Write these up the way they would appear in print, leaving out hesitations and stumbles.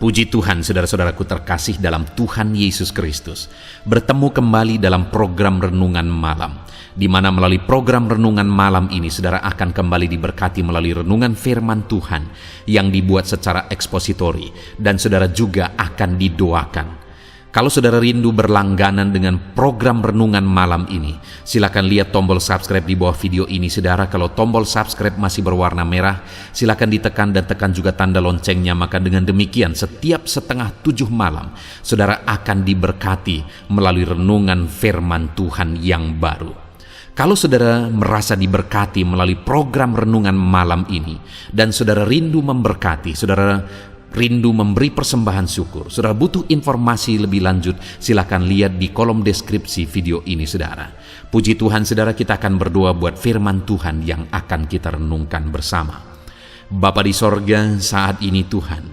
Puji Tuhan, saudara-saudaraku terkasih dalam Tuhan Yesus Kristus. Bertemu kembali dalam program Renungan Malam, di mana melalui program Renungan Malam ini, saudara akan kembali diberkati melalui renungan firman Tuhan yang dibuat secara ekspositori, dan saudara juga akan didoakan. Kalau saudara rindu berlangganan dengan program Renungan Malam ini, silakan lihat tombol subscribe di bawah video ini, saudara. Kalau tombol subscribe masih berwarna merah, silakan ditekan dan tekan juga tanda loncengnya. Maka dengan demikian, setiap 6:30 malam, saudara akan diberkati melalui renungan firman Tuhan yang baru. Kalau saudara merasa diberkati melalui program Renungan Malam ini, dan saudara rindu memberkati, saudara rindu memberi persembahan syukur, saudara butuh informasi lebih lanjut, silakan lihat di kolom deskripsi video ini, saudara. Puji Tuhan, saudara, kita akan berdoa buat firman Tuhan yang akan kita renungkan bersama. Bapa di sorga, saat ini Tuhan,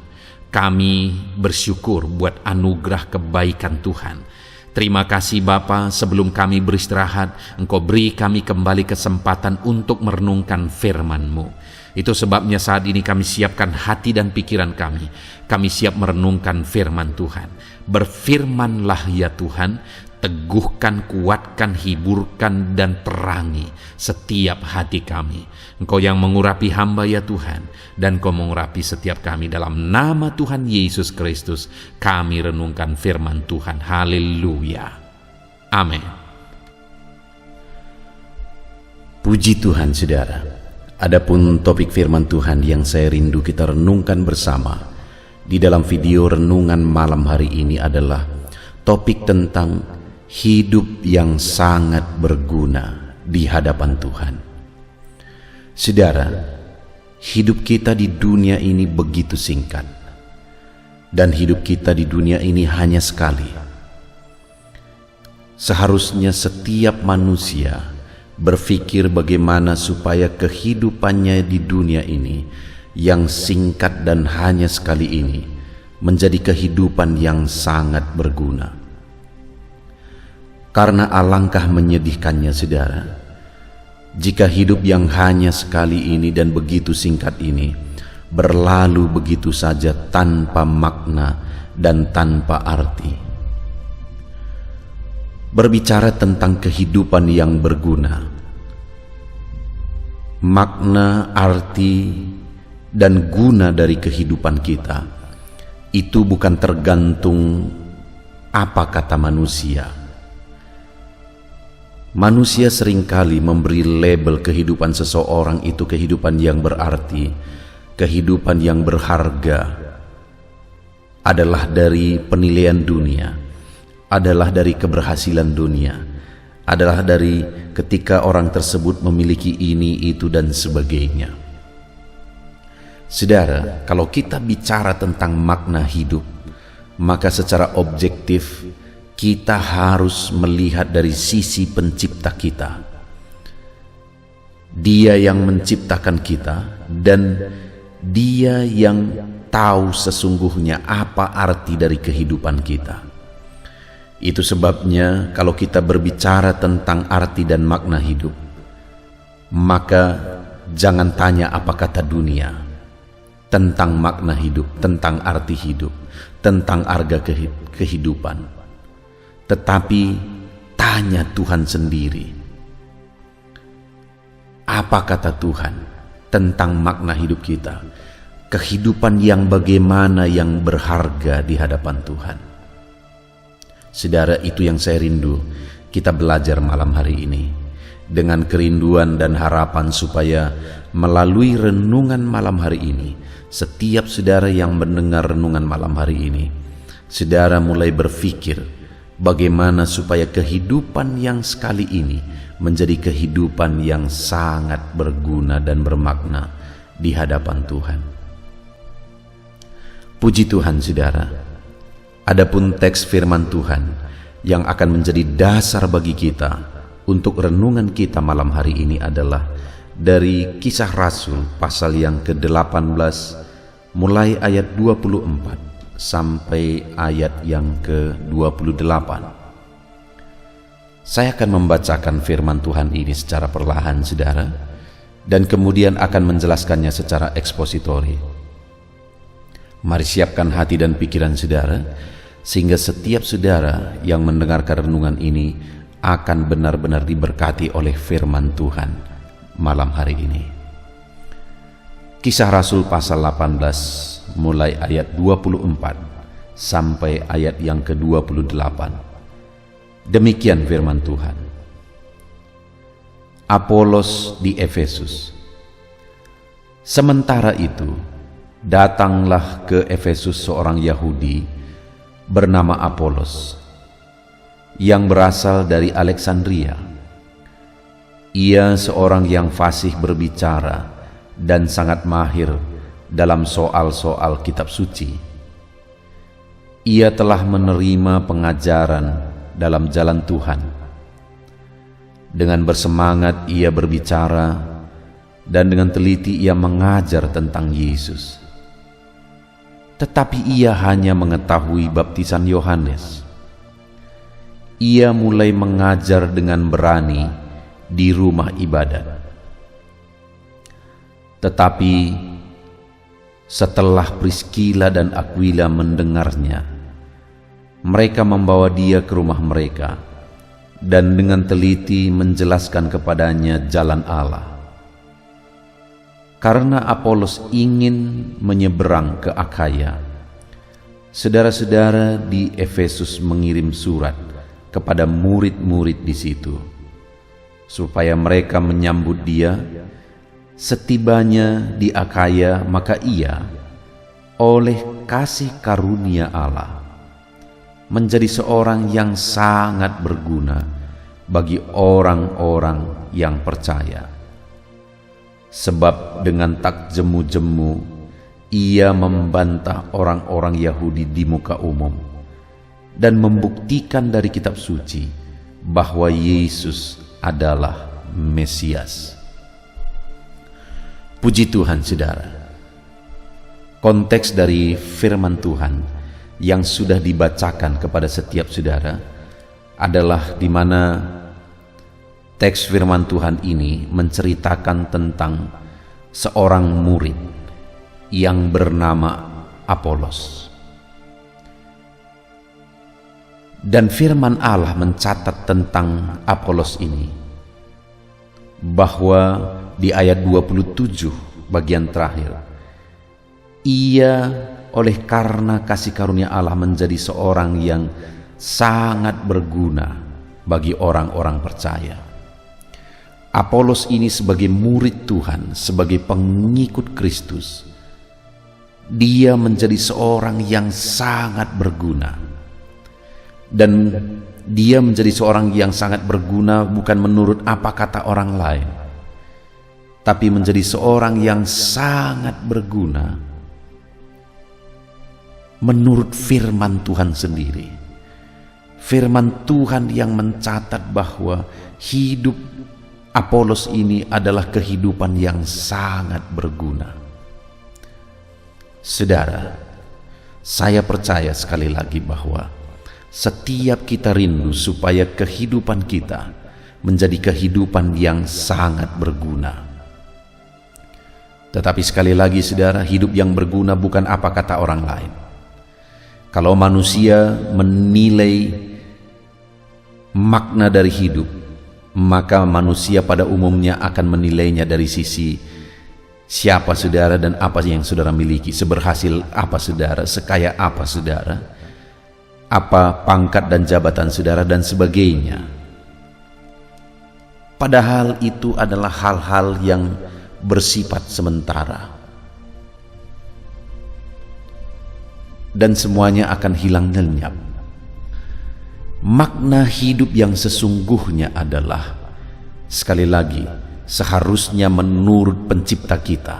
kami bersyukur buat anugerah kebaikan Tuhan. Terima kasih Bapa, sebelum kami beristirahat, Engkau beri kami kembali kesempatan untuk merenungkan firman-Mu. Itu sebabnya saat ini kami siapkan hati dan pikiran kami. Kami siap merenungkan firman Tuhan. Berfirmanlah ya Tuhan, teguhkan, kuatkan, hiburkan, dan perangi setiap hati kami. Engkau yang mengurapi hamba ya Tuhan, dan Engkau mengurapi setiap kami. Dalam nama Tuhan Yesus Kristus, kami renungkan firman Tuhan. Haleluya. Amin. Puji Tuhan, saudara. Adapun topik firman Tuhan yang saya rindu kita renungkan bersama di dalam video Renungan Malam hari ini adalah topik tentang hidup yang sangat berguna di hadapan Tuhan. Saudara, hidup kita di dunia ini begitu singkat, dan hidup kita di dunia ini hanya sekali. Seharusnya setiap manusia berpikir bagaimana supaya kehidupannya di dunia ini yang singkat dan hanya sekali ini menjadi kehidupan yang sangat berguna. Karena alangkah menyedihkannya, saudara, jika hidup yang hanya sekali ini dan begitu singkat ini berlalu begitu saja tanpa makna dan tanpa arti. Berbicara tentang kehidupan yang berguna, makna, arti, dan guna dari kehidupan kita itu bukan tergantung apa kata manusia. Manusia seringkali memberi label kehidupan seseorang itu kehidupan yang berarti, kehidupan yang berharga adalah dari penilaian dunia, adalah dari keberhasilan dunia, adalah dari ketika orang tersebut memiliki ini, itu, dan sebagainya. Saudara, kalau kita bicara tentang makna hidup, maka secara objektif kita harus melihat dari sisi pencipta kita. Dia yang menciptakan kita, dan Dia yang tahu sesungguhnya apa arti dari kehidupan kita. Itu sebabnya kalau kita berbicara tentang arti dan makna hidup, maka jangan tanya apa kata dunia tentang makna hidup, tentang arti hidup, tentang harga kehidupan. Tetapi tanya Tuhan sendiri. Apa kata Tuhan tentang makna hidup kita? Kehidupan yang bagaimana yang berharga di hadapan Tuhan. Saudara, itu yang saya rindu kita belajar malam hari ini, dengan kerinduan dan harapan supaya melalui renungan malam hari ini, setiap saudara yang mendengar renungan malam hari ini, saudara mulai berpikir bagaimana supaya kehidupan yang sekali ini menjadi kehidupan yang sangat berguna dan bermakna di hadapan Tuhan. Puji Tuhan, saudara. Adapun teks firman Tuhan yang akan menjadi dasar bagi kita untuk renungan kita malam hari ini adalah dari Kisah Rasul pasal yang ke-18 mulai ayat 24 sampai ayat yang ke-28. Saya akan membacakan firman Tuhan ini secara perlahan, saudara, dan kemudian akan menjelaskannya secara ekspositori. Mari siapkan hati dan pikiran saudara, sehingga setiap saudara yang mendengarkan renungan ini akan benar-benar diberkati oleh firman Tuhan malam hari ini. Kisah Rasul pasal 18 mulai ayat 24 sampai ayat yang ke-28. Demikian firman Tuhan. Apolos di Efesus. Sementara itu, datanglah ke Efesus seorang Yahudi bernama Apolos, yang berasal dari Alexandria. Ia seorang yang fasih berbicara dan sangat mahir dalam soal-soal kitab suci. Ia telah menerima pengajaran dalam jalan Tuhan. Dengan bersemangat ia berbicara, dan dengan teliti ia mengajar tentang Yesus. Tetapi ia hanya mengetahui baptisan Yohanes. Ia mulai mengajar dengan berani di rumah ibadat. Tetapi setelah Priskila dan Aquila mendengarnya, mereka membawa dia ke rumah mereka dan dengan teliti menjelaskan kepadanya jalan Allah. Karena Apolos ingin menyeberang ke Akhaya, saudara-saudara di Efesus mengirim surat kepada murid-murid di situ, supaya mereka menyambut dia. Setibanya di Akhaya, maka ia, oleh kasih karunia Allah, menjadi seorang yang sangat berguna bagi orang-orang yang percaya. Sebab dengan tak jemu-jemu ia membantah orang-orang Yahudi di muka umum dan membuktikan dari kitab suci bahwa Yesus adalah Mesias. Puji Tuhan, saudara. Konteks dari firman Tuhan yang sudah dibacakan kepada setiap saudara adalah di mana teks firman Tuhan ini menceritakan tentang seorang murid yang bernama Apolos. Dan firman Allah mencatat tentang Apolos ini, bahwa di ayat 27 bagian terakhir, ia oleh karena kasih karunia Allah menjadi seorang yang sangat berguna bagi orang-orang percaya. Apolos ini sebagai murid Tuhan, sebagai pengikut Kristus, dia menjadi seorang yang sangat berguna. Dan dia menjadi seorang yang sangat berguna bukan menurut apa kata orang lain, tapi menjadi seorang yang sangat berguna menurut firman Tuhan sendiri. Firman Tuhan yang mencatat bahwa hidup Apolos ini adalah kehidupan yang sangat berguna. Saudara, saya percaya sekali lagi bahwa setiap kita rindu supaya kehidupan kita menjadi kehidupan yang sangat berguna. Tetapi sekali lagi, saudara, hidup yang berguna bukan apa kata orang lain. Kalau manusia menilai makna dari hidup, maka manusia pada umumnya akan menilainya dari sisi siapa saudara dan apa yang saudara miliki, seberhasil apa saudara, sekaya apa saudara, apa pangkat dan jabatan saudara, dan sebagainya. Padahal itu adalah hal-hal yang bersifat sementara, dan semuanya akan hilang lenyap. Makna hidup yang sesungguhnya adalah, sekali lagi, seharusnya menurut pencipta kita.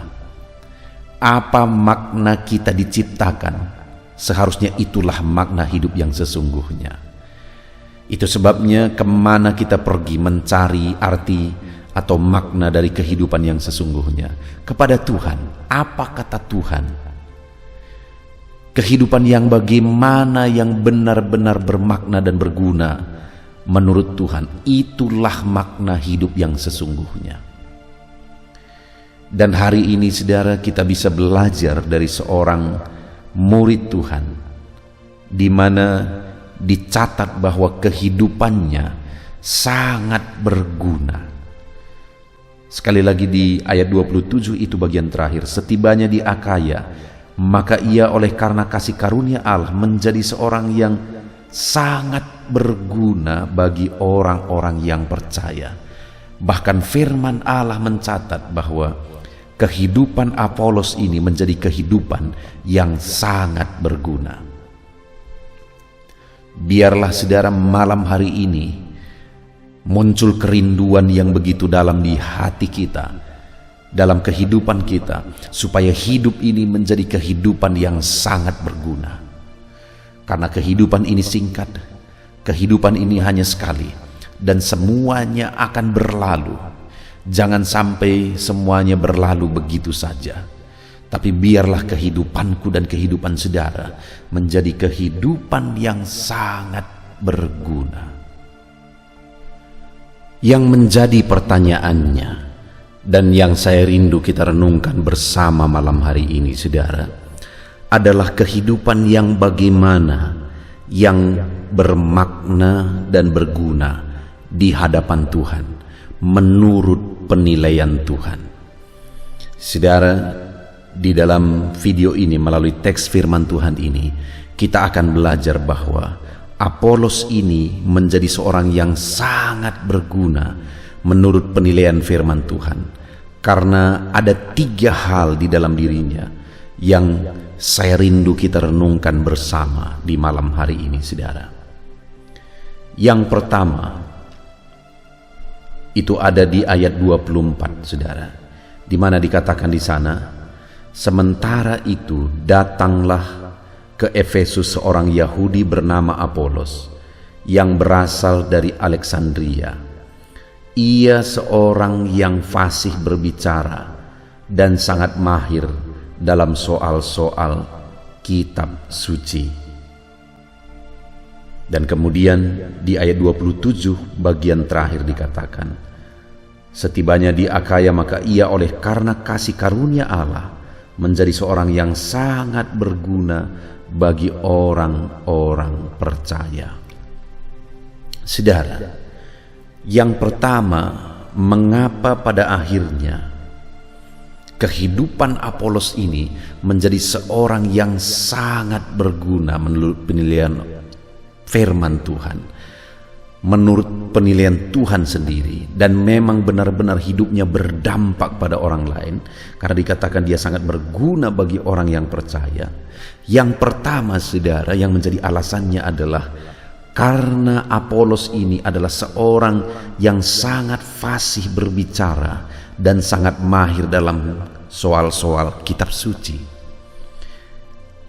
Apa makna kita diciptakan, seharusnya itulah makna hidup yang sesungguhnya. Itu sebabnya kemana kita pergi mencari arti atau makna dari kehidupan yang sesungguhnya? Kepada Tuhan. Apa kata Tuhan? Kehidupan yang bagaimana, yang benar-benar bermakna dan berguna menurut Tuhan, itulah makna hidup yang sesungguhnya. Dan hari ini, saudara, kita bisa belajar dari seorang murid Tuhan, di mana dicatat bahwa kehidupannya sangat berguna. Sekali lagi di ayat 27 itu bagian terakhir, setibanya di Akaya, maka ia oleh karena kasih karunia Allah menjadi seorang yang sangat berguna bagi orang-orang yang percaya. Bahkan firman Allah mencatat bahwa kehidupan Apolos ini menjadi kehidupan yang sangat berguna. Biarlah saudara malam hari ini muncul kerinduan yang begitu dalam di hati kita, dalam kehidupan kita, supaya hidup ini menjadi kehidupan yang sangat berguna. Karena kehidupan ini singkat, kehidupan ini hanya sekali, dan semuanya akan berlalu. Jangan sampai semuanya berlalu begitu saja, tapi biarlah kehidupanku dan kehidupan saudara menjadi kehidupan yang sangat berguna. Yang menjadi pertanyaannya, dan yang saya rindu kita renungkan bersama malam hari ini, saudara, adalah kehidupan yang bagaimana, yang bermakna dan berguna di hadapan Tuhan, menurut penilaian Tuhan. Saudara, di dalam video ini, melalui teks firman Tuhan ini, kita akan belajar bahwa Apolos ini menjadi seorang yang sangat berguna menurut penilaian firman Tuhan, karena ada 3 hal di dalam dirinya yang saya rindu kita renungkan bersama di malam hari ini, saudara. Yang pertama itu ada di ayat 24, saudara, di mana dikatakan di sana, sementara itu datanglah ke Efesus seorang Yahudi bernama Apolos yang berasal dari Alexandria. Ia seorang yang fasih berbicara dan sangat mahir dalam soal-soal kitab suci. Dan kemudian di ayat 27 bagian terakhir dikatakan, setibanya di Akaya maka ia oleh karena kasih karunia Allah menjadi seorang yang sangat berguna bagi orang-orang percaya. Saudara, yang pertama, mengapa pada akhirnya kehidupan Apolos ini menjadi seorang yang sangat berguna menurut penilaian firman Tuhan, menurut penilaian Tuhan sendiri, dan memang benar-benar hidupnya berdampak pada orang lain, karena dikatakan dia sangat berguna bagi orang yang percaya. Yang pertama, saudara, yang menjadi alasannya adalah karena Apolos ini adalah seorang yang sangat fasih berbicara dan sangat mahir dalam soal-soal kitab suci.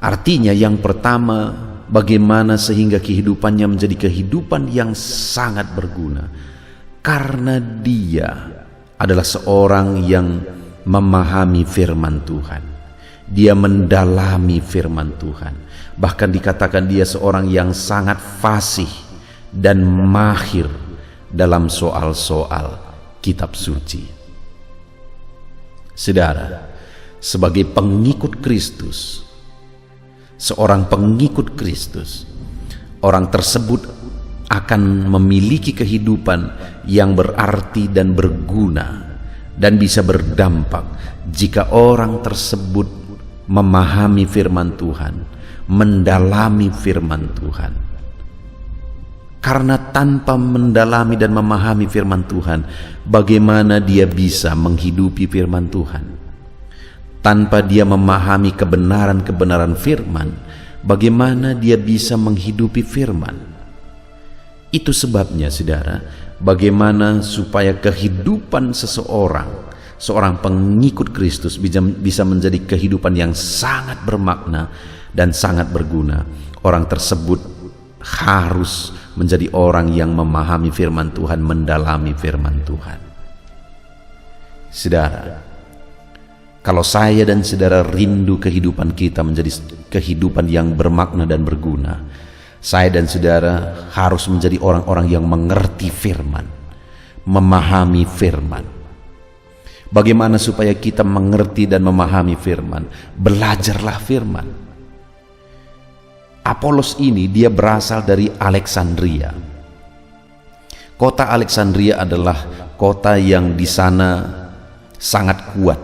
Artinya yang pertama, bagaimana sehingga kehidupannya menjadi kehidupan yang sangat berguna, karena dia adalah seorang yang memahami firman Tuhan. Dia mendalami firman Tuhan. Bahkan dikatakan dia seorang yang sangat fasih dan mahir dalam soal-soal kitab suci. Saudara, sebagai pengikut Kristus, seorang pengikut Kristus, orang tersebut akan memiliki kehidupan yang berarti dan berguna dan bisa berdampak jika orang tersebut memahami firman Tuhan, mendalami firman Tuhan. Karena tanpa mendalami dan memahami firman Tuhan, bagaimana dia bisa menghidupi firman Tuhan? Tanpa dia memahami kebenaran-kebenaran firman, bagaimana dia bisa menghidupi firman? Itu sebabnya, saudara, bagaimana supaya kehidupan seorang pengikut Kristus bisa menjadi kehidupan yang sangat bermakna dan sangat berguna. Orang tersebut harus menjadi orang yang memahami firman Tuhan, mendalami firman Tuhan. Saudara, kalau saya dan saudara rindu kehidupan kita menjadi kehidupan yang bermakna dan berguna, saya dan saudara harus menjadi orang-orang yang mengerti firman, memahami firman. Bagaimana supaya kita mengerti dan memahami firman? Belajarlah firman. Apolos ini dia berasal dari Alexandria. Kota Alexandria adalah kota yang di sana sangat kuat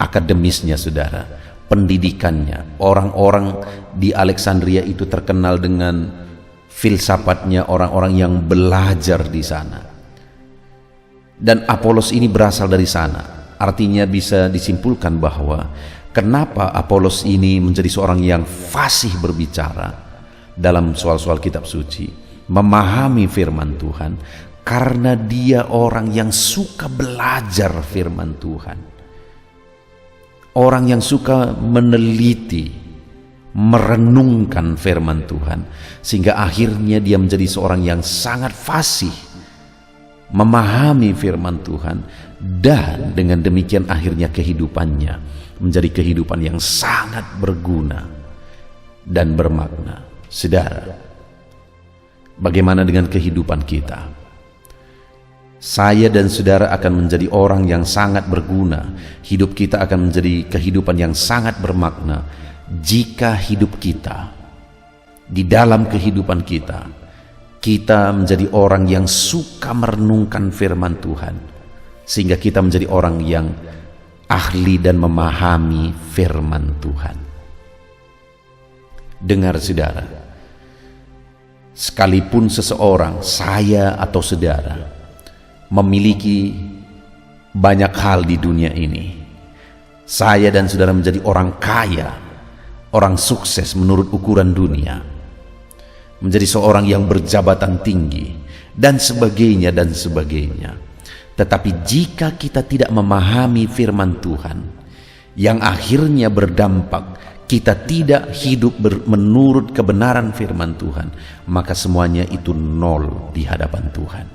akademisnya, saudara, pendidikannya. Orang-orang di Alexandria itu terkenal dengan filsafatnya, orang-orang yang belajar di sana. Dan Apolos ini berasal dari sana. Artinya bisa disimpulkan bahwa kenapa Apolos ini menjadi seorang yang fasih berbicara dalam soal-soal kitab suci, memahami firman Tuhan, karena dia orang yang suka belajar firman Tuhan. Orang yang suka meneliti, merenungkan firman Tuhan, sehingga akhirnya dia menjadi seorang yang sangat fasih memahami firman Tuhan, dan dengan demikian akhirnya kehidupannya menjadi kehidupan yang sangat berguna dan bermakna. Saudara, bagaimana dengan kehidupan kita? Saya dan saudara akan menjadi orang yang sangat berguna. Hidup kita akan menjadi kehidupan yang sangat bermakna jika hidup kita, di dalam kehidupan kita menjadi orang yang suka merenungkan firman Tuhan, sehingga kita menjadi orang yang ahli dan memahami firman Tuhan. Dengar saudara, sekalipun seseorang, saya atau saudara, memiliki banyak hal di dunia ini, saya dan saudara menjadi orang kaya, orang sukses menurut ukuran dunia, menjadi seorang yang berjabatan tinggi, dan sebagainya dan sebagainya. Tetapi jika kita tidak memahami firman Tuhan, yang akhirnya berdampak kita tidak hidup menurut kebenaran firman Tuhan, maka semuanya itu nol di hadapan Tuhan.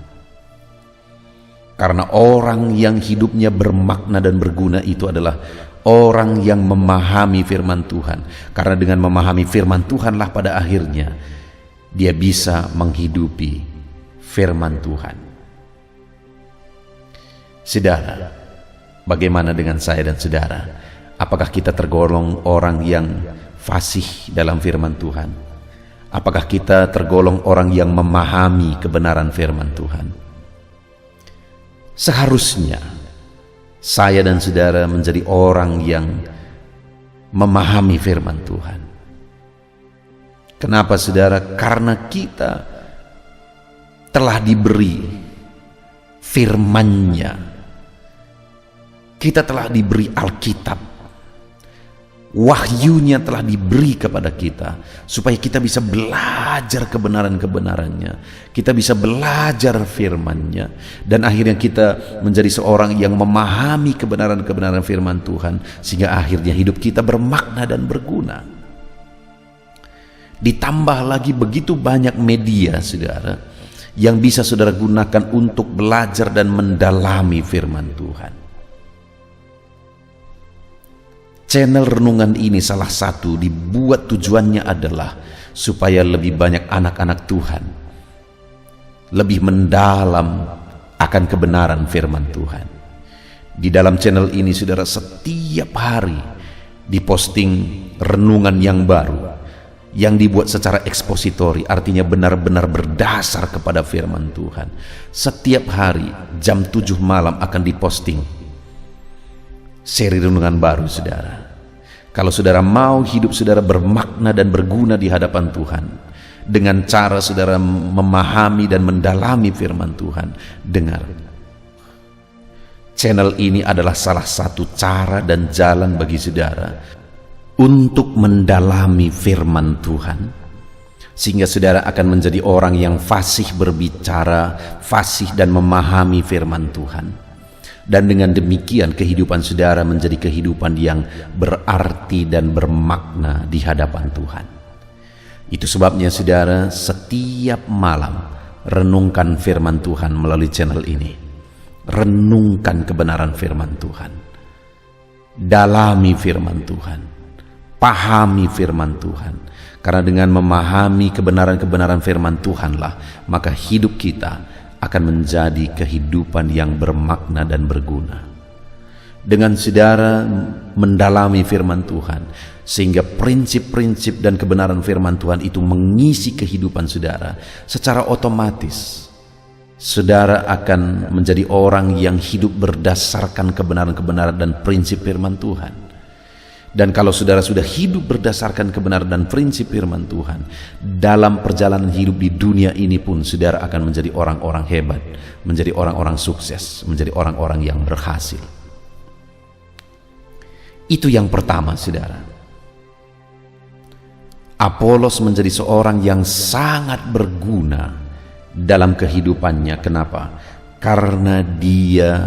Karena orang yang hidupnya bermakna dan berguna itu adalah orang yang memahami firman Tuhan. Karena dengan memahami firman Tuhanlah pada akhirnya dia bisa menghidupi firman Tuhan. Saudara, bagaimana dengan saya dan saudara? Apakah kita tergolong orang yang fasih dalam firman Tuhan? Apakah kita tergolong orang yang memahami kebenaran firman Tuhan? Seharusnya saya dan saudara menjadi orang yang memahami firman Tuhan. Kenapa saudara? Karena kita telah diberi firman-Nya. Kita telah diberi Alkitab. Wahyunya telah diberi kepada kita supaya kita bisa belajar kebenaran-kebenarannya, kita bisa belajar firman-Nya, dan akhirnya kita menjadi seorang yang memahami kebenaran-kebenaran firman Tuhan, sehingga akhirnya hidup kita bermakna dan berguna. Ditambah lagi begitu banyak media saudara yang bisa saudara gunakan untuk belajar dan mendalami firman Tuhan. Channel renungan ini salah satu dibuat tujuannya adalah supaya lebih banyak anak-anak Tuhan lebih mendalam akan kebenaran firman Tuhan. Di dalam channel ini saudara setiap hari diposting renungan yang baru yang dibuat secara ekspositori, artinya benar-benar berdasar kepada firman Tuhan. Setiap hari jam 7 malam akan diposting seri renungan baru saudara. Kalau saudara mau hidup saudara bermakna dan berguna di hadapan Tuhan dengan cara saudara memahami dan mendalami firman Tuhan, dengar, channel ini adalah salah satu cara dan jalan bagi saudara untuk mendalami firman Tuhan, sehingga saudara akan menjadi orang yang fasih berbicara, fasih dan memahami firman Tuhan. Dan dengan demikian kehidupan saudara menjadi kehidupan yang berarti dan bermakna di hadapan Tuhan. Itu sebabnya saudara setiap malam renungkan firman Tuhan melalui channel ini. Renungkan kebenaran firman Tuhan. Dalami firman Tuhan. Pahami firman Tuhan. Karena dengan memahami kebenaran-kebenaran firman Tuhanlah, maka hidup kita akan menjadi kehidupan yang bermakna dan berguna. dengan saudara mendalami firman Tuhan, sehingga prinsip-prinsip dan kebenaran firman Tuhan itu mengisi kehidupan saudara, secara otomatis saudara akan menjadi orang yang hidup berdasarkan kebenaran-kebenaran dan prinsip firman Tuhan. Dan kalau saudara sudah hidup berdasarkan kebenaran dan prinsip firman Tuhan, dalam perjalanan hidup di dunia ini pun saudara akan menjadi orang-orang hebat, menjadi orang-orang sukses, menjadi orang-orang yang berhasil. Itu yang pertama, saudara. Apolos menjadi seorang yang sangat berguna dalam kehidupannya. Kenapa? Karena dia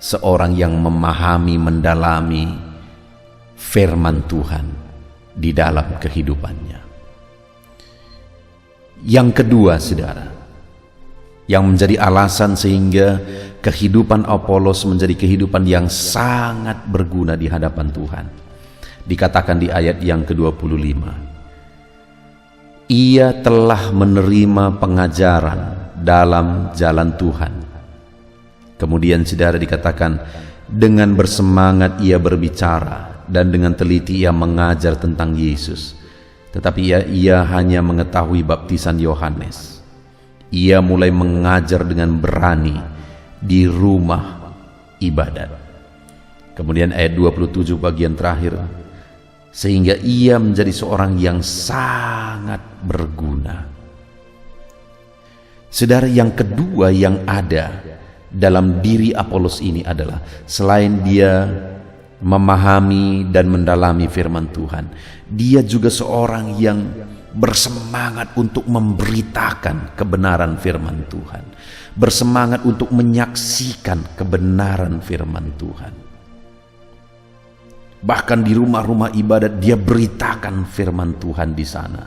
seorang yang memahami, mendalami firman Tuhan di dalam kehidupannya. Yang kedua, saudara, yang menjadi alasan sehingga kehidupan Apolos menjadi kehidupan yang sangat berguna di hadapan Tuhan, dikatakan di ayat yang ke-25, ia telah menerima pengajaran dalam jalan Tuhan. Kemudian saudara dikatakan, dengan bersemangat ia berbicara dan dengan teliti ia mengajar tentang Yesus. Tetapi ia hanya mengetahui baptisan Yohanes. Ia mulai mengajar dengan berani di rumah ibadat. Kemudian ayat 27 bagian terakhir, sehingga ia menjadi seorang yang sangat berguna. Saudara, yang kedua yang ada dalam diri Apolos ini adalah, selain dia memahami dan mendalami firman Tuhan, dia juga seorang yang bersemangat untuk memberitakan kebenaran firman Tuhan, bersemangat untuk menyaksikan kebenaran firman Tuhan. Bahkan di rumah-rumah ibadat dia beritakan firman Tuhan di sana.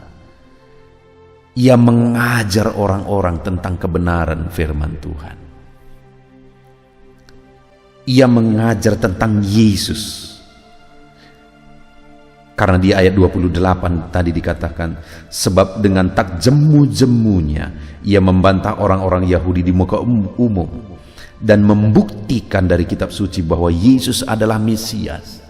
Ia mengajar orang-orang tentang kebenaran firman Tuhan. Ia mengajar tentang Yesus. Karena di ayat 28 tadi dikatakan, sebab dengan tak jemu-jemunya ia membantah orang-orang Yahudi di muka umum dan membuktikan dari kitab suci bahwa Yesus adalah Mesias.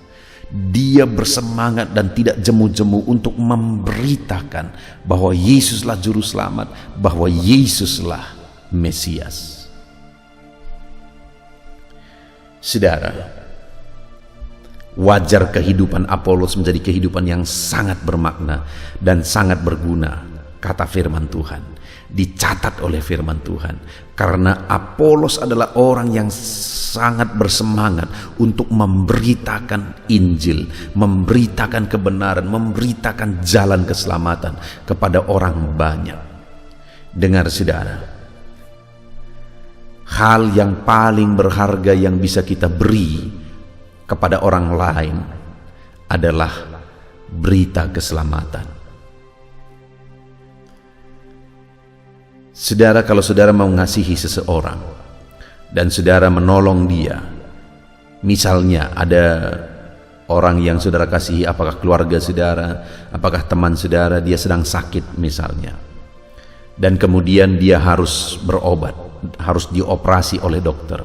Dia bersemangat dan tidak jemu-jemu untuk memberitakan bahwa Yesuslah juru selamat, bahwa Yesuslah Mesias. Saudara, wajar kehidupan Apolos menjadi kehidupan yang sangat bermakna dan sangat berguna, kata firman Tuhan, dicatat oleh firman Tuhan, karena Apolos adalah orang yang sangat bersemangat untuk memberitakan Injil, memberitakan kebenaran, memberitakan jalan keselamatan kepada orang banyak. Dengar saudara, hal yang paling berharga yang bisa kita beri kepada orang lain adalah berita keselamatan. Saudara, kalau saudara mau mengasihi seseorang dan saudara menolong dia, misalnya ada orang yang saudara kasihi, apakah keluarga saudara, apakah teman saudara, dia sedang sakit misalnya, dan kemudian dia harus berobat, harus dioperasi oleh dokter,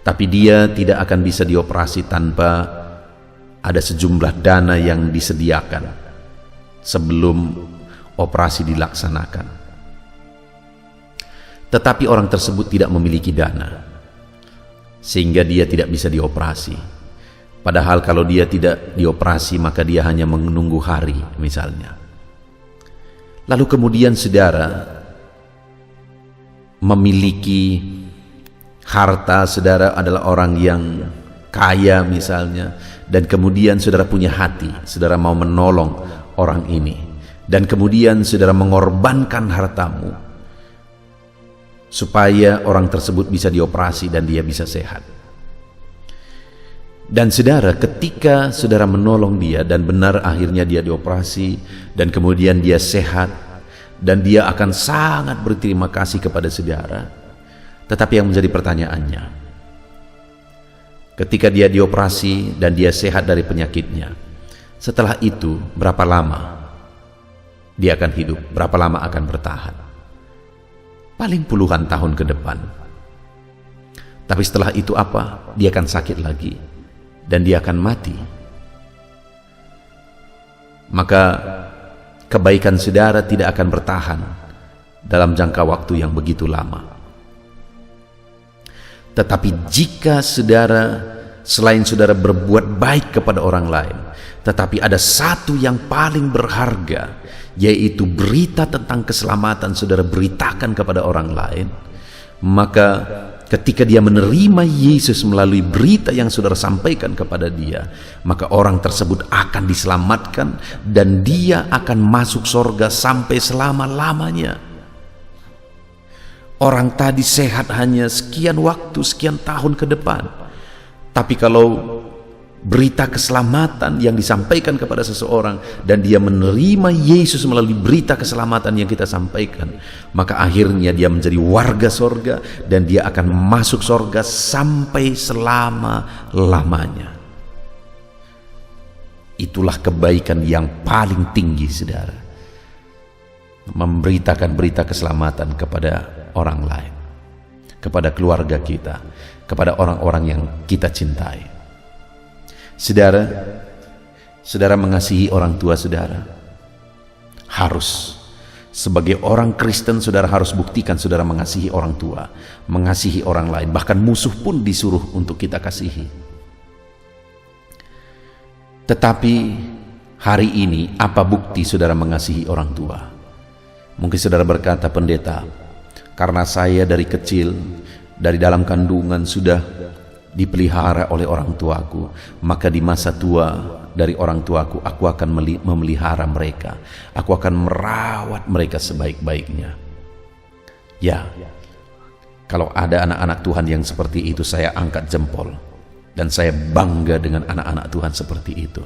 tapi dia tidak akan bisa dioperasi tanpa ada sejumlah dana yang disediakan sebelum operasi dilaksanakan. Tetapi orang tersebut tidak memiliki dana, sehingga dia tidak bisa dioperasi. Padahal kalau dia tidak dioperasi, maka dia hanya menunggu hari misalnya. Lalu kemudian saudara memiliki harta, saudara adalah orang yang kaya misalnya, dan kemudian saudara punya hati, saudara mau menolong orang ini, dan kemudian saudara mengorbankan hartamu supaya orang tersebut bisa dioperasi dan dia bisa sehat. Dan saudara, ketika saudara menolong dia dan benar akhirnya dia dioperasi dan kemudian dia sehat, dan dia akan sangat berterima kasih kepada saudara. Tetapi yang menjadi pertanyaannya, ketika dia dioperasi dan dia sehat dari penyakitnya, setelah itu berapa lama dia akan hidup? Berapa lama akan bertahan? Paling puluhan tahun ke depan. Tapi setelah itu apa? Dia akan sakit lagi, dan dia akan mati, maka kebaikan saudara tidak akan bertahan dalam jangka waktu yang begitu lama. Tetapi jika saudara, selain saudara berbuat baik kepada orang lain, tetapi ada satu yang paling berharga, yaitu berita tentang keselamatan saudara beritakan kepada orang lain, maka ketika dia menerima Yesus melalui berita yang saudara sampaikan kepada dia, maka orang tersebut akan diselamatkan dan dia akan masuk surga sampai selama-lamanya. Orang tadi sehat hanya sekian waktu, sekian tahun ke depan. Tapi kalau berita keselamatan yang disampaikan kepada seseorang dan dia menerima Yesus melalui berita keselamatan yang kita sampaikan, maka akhirnya dia menjadi warga sorga dan dia akan masuk sorga sampai selama-lamanya. Itulah kebaikan yang paling tinggi, saudara, memberitakan berita keselamatan kepada orang lain, kepada keluarga kita, kepada orang-orang yang kita cintai. Saudara mengasihi orang tua saudara. Harus. Sebagai orang Kristen, saudara harus buktikan saudara mengasihi orang tua, mengasihi orang lain, bahkan musuh pun disuruh untuk kita kasihi. Tetapi hari ini, apa bukti saudara mengasihi orang tua? Mungkin saudara berkata, pendeta, karena saya dari kecil, dari dalam kandungan sudah dipelihara oleh orang tuaku, maka di masa tua dari orang tuaku, aku akan memelihara mereka, aku akan merawat mereka sebaik-baiknya. Ya, kalau ada anak-anak Tuhan yang seperti itu, saya angkat jempol dan saya bangga dengan anak-anak Tuhan seperti itu.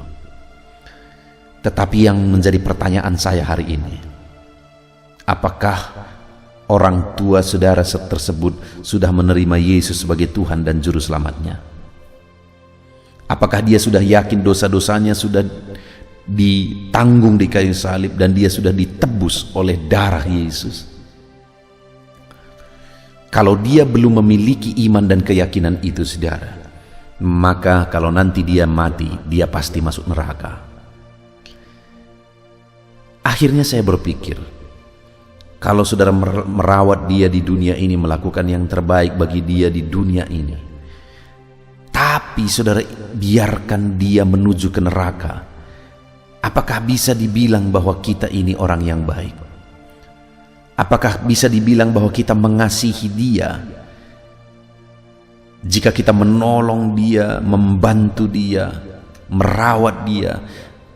Tetapi yang menjadi pertanyaan saya hari ini, apakah orang tua saudara tersebut sudah menerima Yesus sebagai Tuhan dan Juru Selamatnya? Apakah dia sudah yakin dosa-dosanya sudah ditanggung di kayu salib dan dia sudah ditebus oleh darah Yesus? Kalau dia belum memiliki iman dan keyakinan itu, saudara, maka kalau nanti dia mati, dia pasti masuk neraka. Akhirnya saya berpikir, kalau saudara merawat dia di dunia ini, melakukan yang terbaik bagi dia di dunia ini, tapi saudara biarkan dia menuju ke neraka, apakah bisa dibilang bahwa kita ini orang yang baik? Apakah bisa dibilang bahwa kita mengasihi dia? Jika kita menolong dia, membantu dia, merawat dia,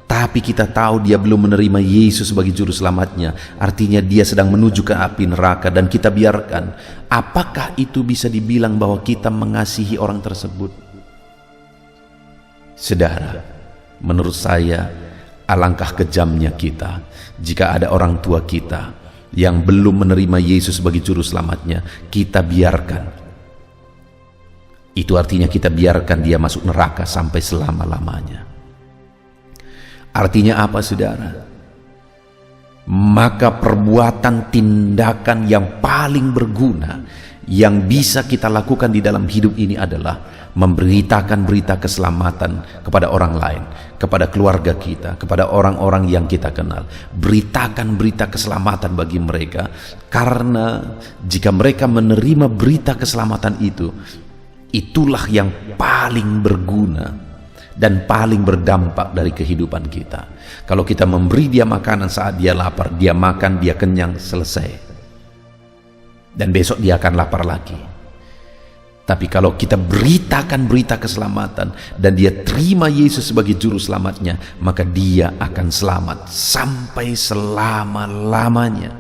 tapi kita tahu dia belum menerima Yesus sebagai Juru Selamatnya, artinya dia sedang menuju ke api neraka, dan kita biarkan, apakah itu bisa dibilang bahwa kita mengasihi orang tersebut? Saudara, menurut saya alangkah kejamnya kita jika ada orang tua kita yang belum menerima Yesus sebagai Juru Selamatnya, kita biarkan. Itu artinya kita biarkan dia masuk neraka sampai selama-lamanya. Artinya apa, saudara? Maka perbuatan tindakan yang paling berguna yang bisa kita lakukan di dalam hidup ini adalah memberitakan berita keselamatan kepada orang lain, kepada keluarga kita, kepada orang-orang yang kita kenal. Beritakan berita keselamatan bagi mereka, karena jika mereka menerima berita keselamatan itu, itulah yang paling berguna dan paling berdampak dari kehidupan kita. Kalau kita memberi dia makanan saat dia lapar, dia makan, dia kenyang, selesai, dan besok dia akan lapar lagi. Tapi kalau kita beritakan berita keselamatan dan dia terima Yesus sebagai Juru Selamatnya, maka dia akan selamat sampai selama-lamanya.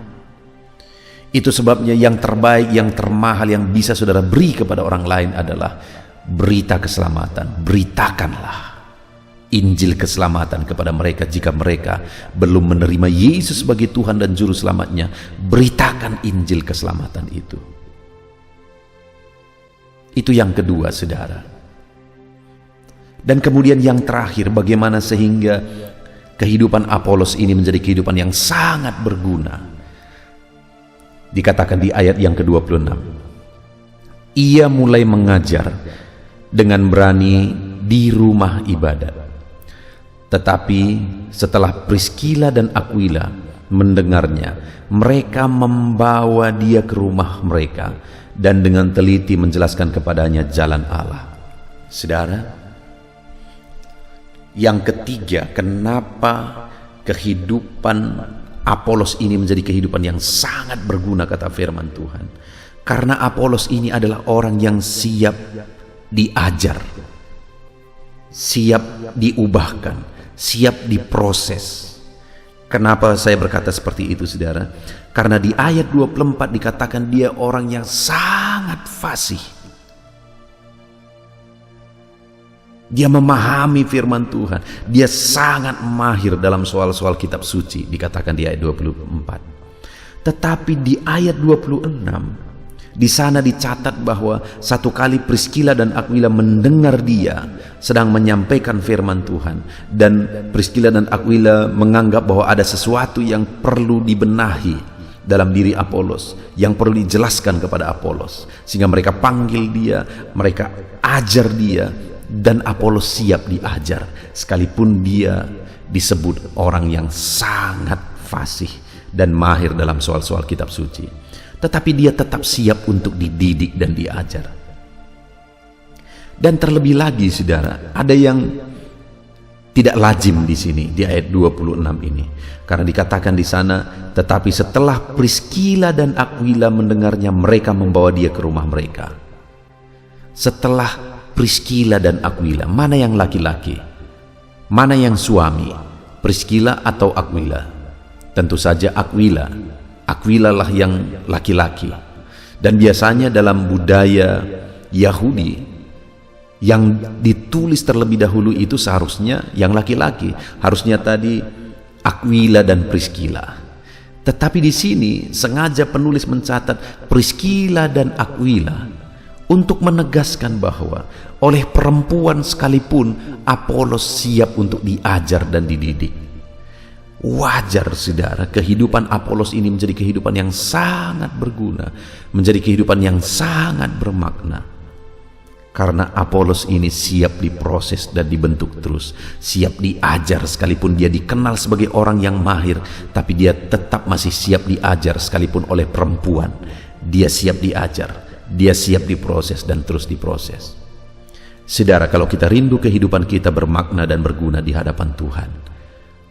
Itu sebabnya yang terbaik, yang termahal yang bisa saudara beri kepada orang lain adalah berita keselamatan. Beritakanlah Injil keselamatan kepada mereka. Jika mereka belum menerima Yesus sebagai Tuhan dan Juru Selamatnya, beritakan Injil keselamatan itu. Itu yang kedua, saudara. Dan kemudian yang terakhir, bagaimana sehingga kehidupan Apolos ini menjadi kehidupan yang sangat berguna. Dikatakan di ayat yang ke-26, ia mulai mengajar dengan berani di rumah ibadat. Tetapi setelah Priskila dan Aquila mendengarnya, mereka membawa dia ke rumah mereka dan dengan teliti menjelaskan kepadanya jalan Allah. Saudara, yang ketiga, kenapa kehidupan Apolos ini menjadi kehidupan yang sangat berguna, kata firman Tuhan? Karena Apolos ini adalah orang yang siap diajar, siap diubahkan, siap diproses. Kenapa saya berkata seperti itu, saudara? Karena di ayat 24 dikatakan dia orang yang sangat fasih. Dia memahami firman Tuhan. Dia sangat mahir dalam soal-soal kitab suci, dikatakan di ayat 24. Tetapi di ayat 26, di sana dicatat bahwa satu kali Priskila dan Aquila mendengar dia sedang menyampaikan firman Tuhan, dan Priskila dan Aquila menganggap bahwa ada sesuatu yang perlu dibenahi dalam diri Apolos, yang perlu dijelaskan kepada Apolos, sehingga mereka panggil dia, mereka ajar dia, dan Apolos siap diajar sekalipun dia disebut orang yang sangat fasih dan mahir dalam soal-soal kitab suci. Tetapi dia tetap siap untuk dididik dan diajar. Dan terlebih lagi, saudara, ada yang tidak lazim di sini di ayat 26 ini. Karena dikatakan di sana, tetapi setelah Priskila dan Aquila mendengarnya, mereka membawa dia ke rumah mereka. Setelah Priskila dan Aquila, mana yang laki-laki? Mana yang suami? Priskila atau Aquila? Tentu saja Aquila. Aquila lah yang laki-laki. Dan biasanya dalam budaya Yahudi, yang ditulis terlebih dahulu itu seharusnya yang laki-laki. Harusnya tadi Aquila dan Priskila. Tetapi di sini sengaja penulis mencatat Priskila dan Aquila untuk menegaskan bahwa oleh perempuan sekalipun Apolos siap untuk diajar dan dididik. Wajar, saudara, kehidupan Apolos ini menjadi kehidupan yang sangat berguna, menjadi kehidupan yang sangat bermakna. Karena Apolos ini siap diproses dan dibentuk terus, siap diajar sekalipun dia dikenal sebagai orang yang mahir, tapi dia tetap masih siap diajar sekalipun oleh perempuan. Dia siap diajar, dia siap diproses dan terus diproses. Saudara, kalau kita rindu kehidupan kita bermakna dan berguna di hadapan Tuhan,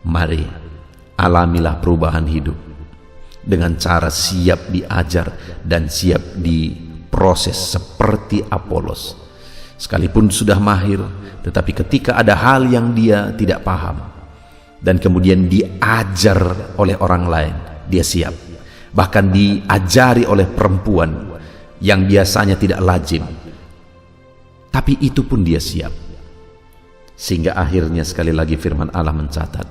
mari alamilah perubahan hidup dengan cara siap diajar dan siap diproses seperti Apolos. Sekalipun sudah mahir, tetapi ketika ada hal yang dia tidak paham dan kemudian diajar oleh orang lain, dia siap. Bahkan diajari oleh perempuan yang biasanya tidak lazim, tapi itu pun dia siap. Sehingga akhirnya sekali lagi firman Allah mencatat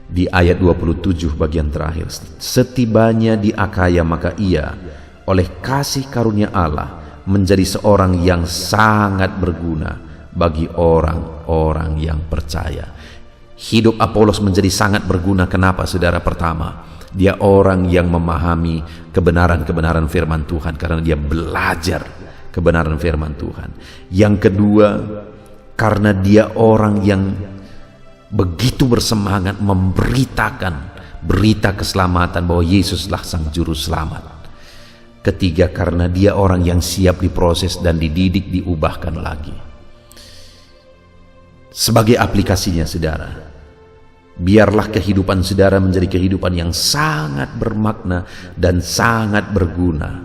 di ayat 27 bagian terakhir, setibanya di Akaya maka ia oleh kasih karunia Allah menjadi seorang yang sangat berguna bagi orang-orang yang percaya. Hidup Apolos menjadi sangat berguna. Kenapa, saudara? Pertama, dia orang yang memahami kebenaran-kebenaran firman Tuhan karena dia belajar kebenaran firman Tuhan. Yang kedua, karena dia orang yang begitu bersemangat memberitakan berita keselamatan bahwa Yesuslah sang juru selamat. Ketiga, karena dia orang yang siap diproses dan dididik, diubahkan lagi. Sebagai aplikasinya, saudara, biarlah kehidupan saudara menjadi kehidupan yang sangat bermakna dan sangat berguna.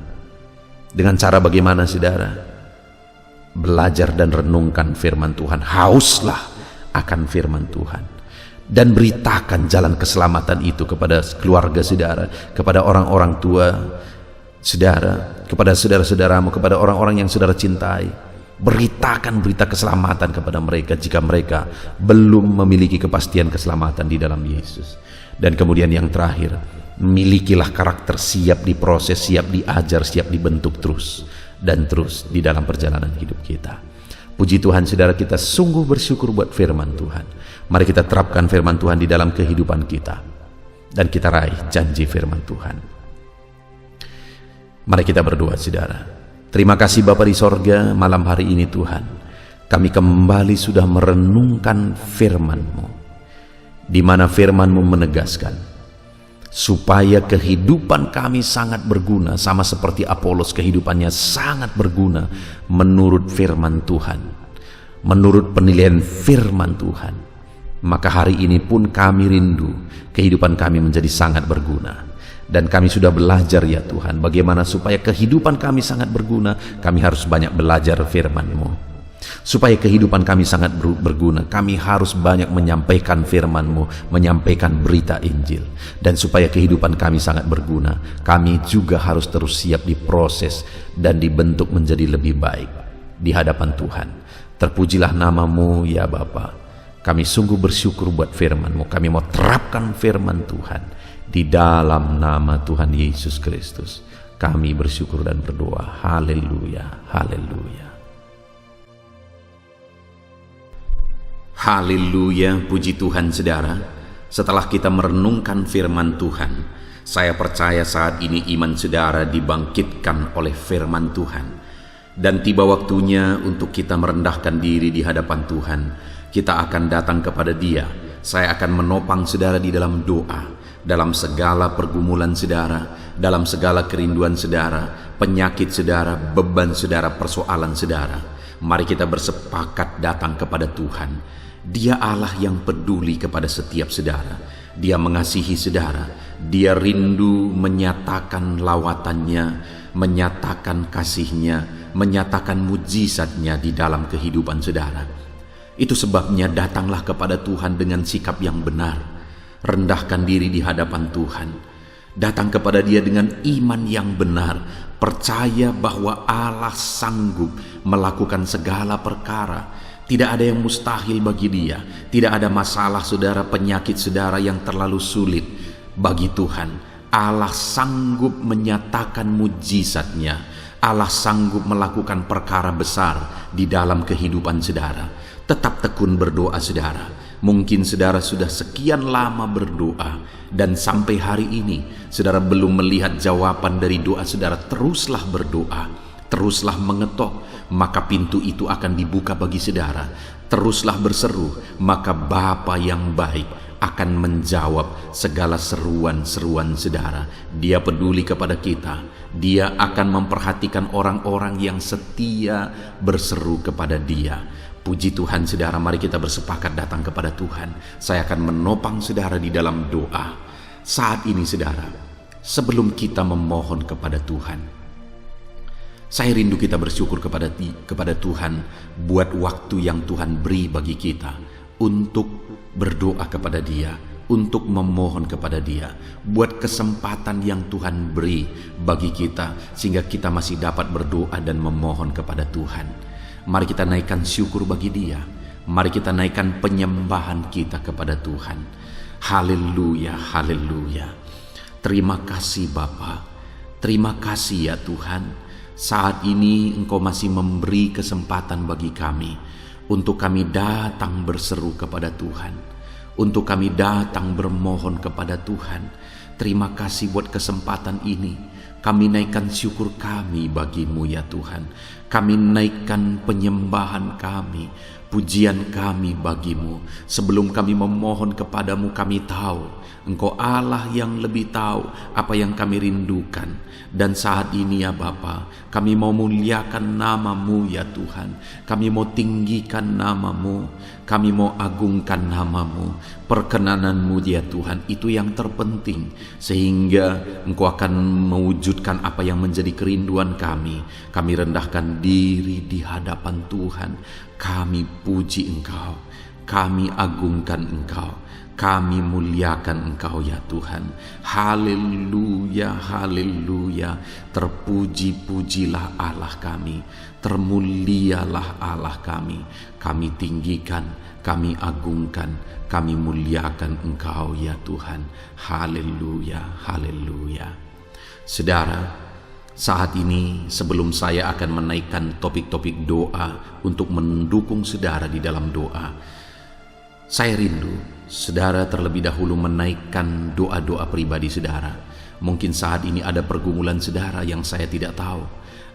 Dengan cara bagaimana, saudara? Belajar dan renungkan firman Tuhan. Hauslah akan firman Tuhan. Dan beritakan jalan keselamatan itu kepada keluarga saudara, kepada orang-orang tua saudara, kepada saudara-saudaramu, kepada orang-orang yang saudara cintai. Beritakan berita keselamatan kepada mereka jika mereka belum memiliki kepastian keselamatan di dalam Yesus. Dan kemudian yang terakhir, milikilah karakter siap diproses, siap diajar, siap dibentuk terus dan terus di dalam perjalanan hidup kita. Puji Tuhan, saudara, kita sungguh bersyukur buat firman Tuhan. Mari kita terapkan firman Tuhan di dalam kehidupan kita dan kita raih janji firman Tuhan. Mari kita berdoa, saudara. Terima kasih Bapa di sorga, malam hari ini Tuhan, kami kembali sudah merenungkan firman-Mu, di mana firman-Mu menegaskan supaya kehidupan kami sangat berguna, sama seperti Apolos kehidupannya sangat berguna menurut firman Tuhan, menurut penilaian firman Tuhan. Maka hari ini pun kami rindu kehidupan kami menjadi sangat berguna. Dan kami sudah belajar ya Tuhan, bagaimana supaya kehidupan kami sangat berguna, kami harus banyak belajar firman-Mu. Supaya kehidupan kami sangat berguna, kami harus banyak menyampaikan firman-Mu, menyampaikan berita Injil. Dan supaya kehidupan kami sangat berguna, kami juga harus terus siap diproses dan dibentuk menjadi lebih baik di hadapan Tuhan. Terpujilah nama-Mu ya Bapa. Kami sungguh bersyukur buat firman-Mu. Kami mau terapkan firman Tuhan di dalam nama Tuhan Yesus Kristus. Kami bersyukur dan berdoa. Haleluya, haleluya. Haleluya, puji Tuhan saudara. Setelah kita merenungkan firman Tuhan, saya percaya saat ini iman saudara dibangkitkan oleh firman Tuhan. Dan tiba waktunya untuk kita merendahkan diri di hadapan Tuhan. Kita akan datang kepada Dia. Saya akan menopang saudara di dalam doa, dalam segala pergumulan saudara, dalam segala kerinduan saudara, penyakit saudara, beban saudara, persoalan saudara. Mari kita bersepakat datang kepada Tuhan. Dia Allah yang peduli kepada setiap saudara. Dia mengasihi saudara. Dia rindu menyatakan lawatannya, menyatakan kasihnya, menyatakan mujizatnya di dalam kehidupan saudara. Itu sebabnya datanglah kepada Tuhan dengan sikap yang benar. Rendahkan diri di hadapan Tuhan. Datang kepada Dia dengan iman yang benar. Percaya bahwa Allah sanggup melakukan segala perkara. Tidak ada yang mustahil bagi Dia. Tidak ada masalah saudara, penyakit saudara yang terlalu sulit bagi Tuhan. Allah sanggup menyatakan mujizatnya. Allah sanggup melakukan perkara besar di dalam kehidupan saudara. Tetap tekun berdoa saudara. Mungkin saudara sudah sekian lama berdoa dan sampai hari ini saudara belum melihat jawaban dari doa saudara. Teruslah berdoa, teruslah mengetok, maka pintu itu akan dibuka bagi saudara. Teruslah berseru, maka Bapa yang baik akan menjawab segala seruan-seruan saudara. Dia peduli kepada kita. Dia akan memperhatikan orang-orang yang setia berseru kepada Dia. Puji Tuhan saudara, mari kita bersepakat datang kepada Tuhan. Saya akan menopang saudara di dalam doa. Saat ini saudara, sebelum kita memohon kepada Tuhan, saya rindu kita bersyukur kepada Tuhan buat waktu yang Tuhan beri bagi kita untuk berdoa kepada Dia, untuk memohon kepada Dia, buat kesempatan yang Tuhan beri bagi kita sehingga kita masih dapat berdoa dan memohon kepada Tuhan. Mari kita naikkan syukur bagi Dia. Mari kita naikkan penyembahan kita kepada Tuhan. Haleluya, haleluya. Terima kasih Bapa. Terima kasih ya Tuhan. Saat ini Engkau masih memberi kesempatan bagi kami untuk kami datang berseru kepada Tuhan, untuk kami datang bermohon kepada Tuhan. Terima kasih buat kesempatan ini. Kami naikkan syukur kami bagi-Mu ya Tuhan. Kami naikkan penyembahan kami, pujian kami bagi-Mu. Sebelum kami memohon kepadamu, kami tahu Engkau Allah yang lebih tahu apa yang kami rindukan. Dan saat ini ya Bapa, kami mau muliakan nama-Mu ya Tuhan. Kami mau tinggikan nama-Mu, kami mau agungkan nama-Mu. Perkenanan-Mu ya Tuhan, itu yang terpenting, sehingga Engkau akan mewujudkan apa yang menjadi kerinduan kami. Kami rendahkan diri di hadapan Tuhan. Kami puji Engkau, kami agungkan Engkau, kami muliakan Engkau ya Tuhan. Haleluya, haleluya. Terpuji-pujilah Allah kami, termulialah Allah kami. Kami tinggikan, kami agungkan, kami muliakan Engkau ya Tuhan. Haleluya, haleluya. Saudara, saat ini sebelum saya akan menaikkan topik-topik doa untuk mendukung saudara di dalam doa, saya rindu saudara terlebih dahulu menaikkan doa-doa pribadi saudara. Mungkin saat ini ada pergumulan saudara yang saya tidak tahu.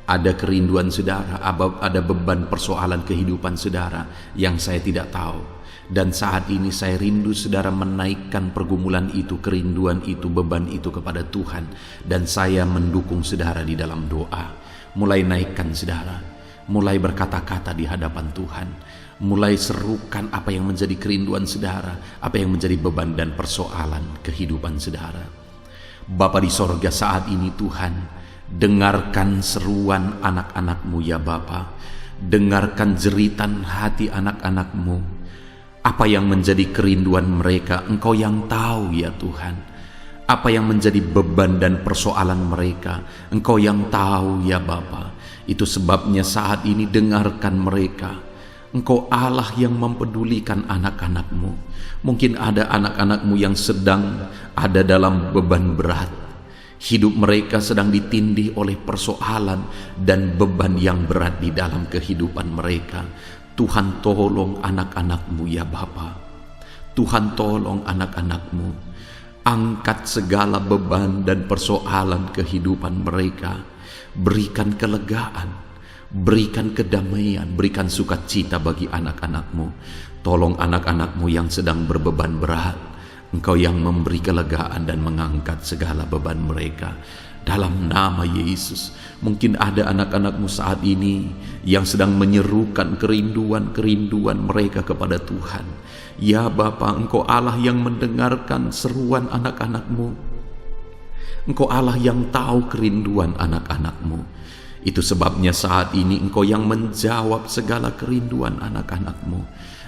Ada kerinduan saudara, ada beban persoalan kehidupan saudara yang saya tidak tahu. Dan saat ini saya rindu saudara menaikkan pergumulan itu, kerinduan itu, beban itu kepada Tuhan. Dan saya mendukung saudara di dalam doa. Mulai naikkan saudara, mulai berkata-kata di hadapan Tuhan. Mulai serukan apa yang menjadi kerinduan saudara, apa yang menjadi beban dan persoalan kehidupan saudara. Bapa di sorga, saat ini Tuhan, dengarkan seruan anak-anak-Mu ya Bapa. Dengarkan jeritan hati anak-anak-Mu. Apa yang menjadi kerinduan mereka, Engkau yang tahu ya Tuhan. Apa yang menjadi beban dan persoalan mereka, Engkau yang tahu ya Bapa. Itu sebabnya saat ini dengarkan mereka. Engkau Allah yang mempedulikan anak-anak-Mu. Mungkin ada anak-anak-Mu yang sedang ada dalam beban berat. Hidup mereka sedang ditindih oleh persoalan dan beban yang berat di dalam kehidupan mereka. Tuhan tolong anak-anak-Mu ya Bapa. Tuhan tolong anak-anak-Mu. Angkat segala beban dan persoalan kehidupan mereka. Berikan kelegaan, berikan kedamaian, berikan sukacita bagi anak-anak-Mu. Tolong anak-anak-Mu yang sedang berbeban berat. Engkau yang memberi kelegaan dan mengangkat segala beban mereka. Dalam nama Yesus, mungkin ada anak-anak-Mu saat ini yang sedang menyerukan kerinduan-kerinduan mereka kepada Tuhan. Ya Bapa, Engkau Allah yang mendengarkan seruan anak-anak-Mu. Engkau Allah yang tahu kerinduan anak-anak-Mu. Itu sebabnya saat ini Engkau yang menjawab segala kerinduan anak-anak-Mu.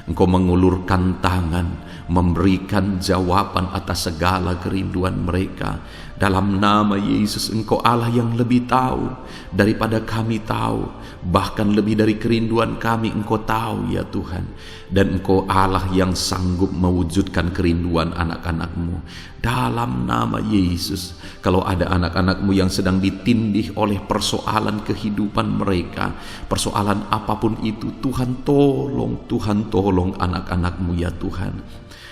Engkau mengulurkan tangan, memberikan jawaban atas segala kerinduan mereka. Dalam nama Yesus, Engkau Allah yang lebih tahu daripada kami tahu. Bahkan lebih dari kerinduan kami, Engkau tahu ya Tuhan. Dan Engkau Allah yang sanggup mewujudkan kerinduan anak-anak-Mu. Dalam nama Yesus, kalau ada anak-anak-Mu yang sedang ditindih oleh persoalan kehidupan mereka, persoalan apapun itu, Tuhan tolong anak-anak-Mu ya Tuhan.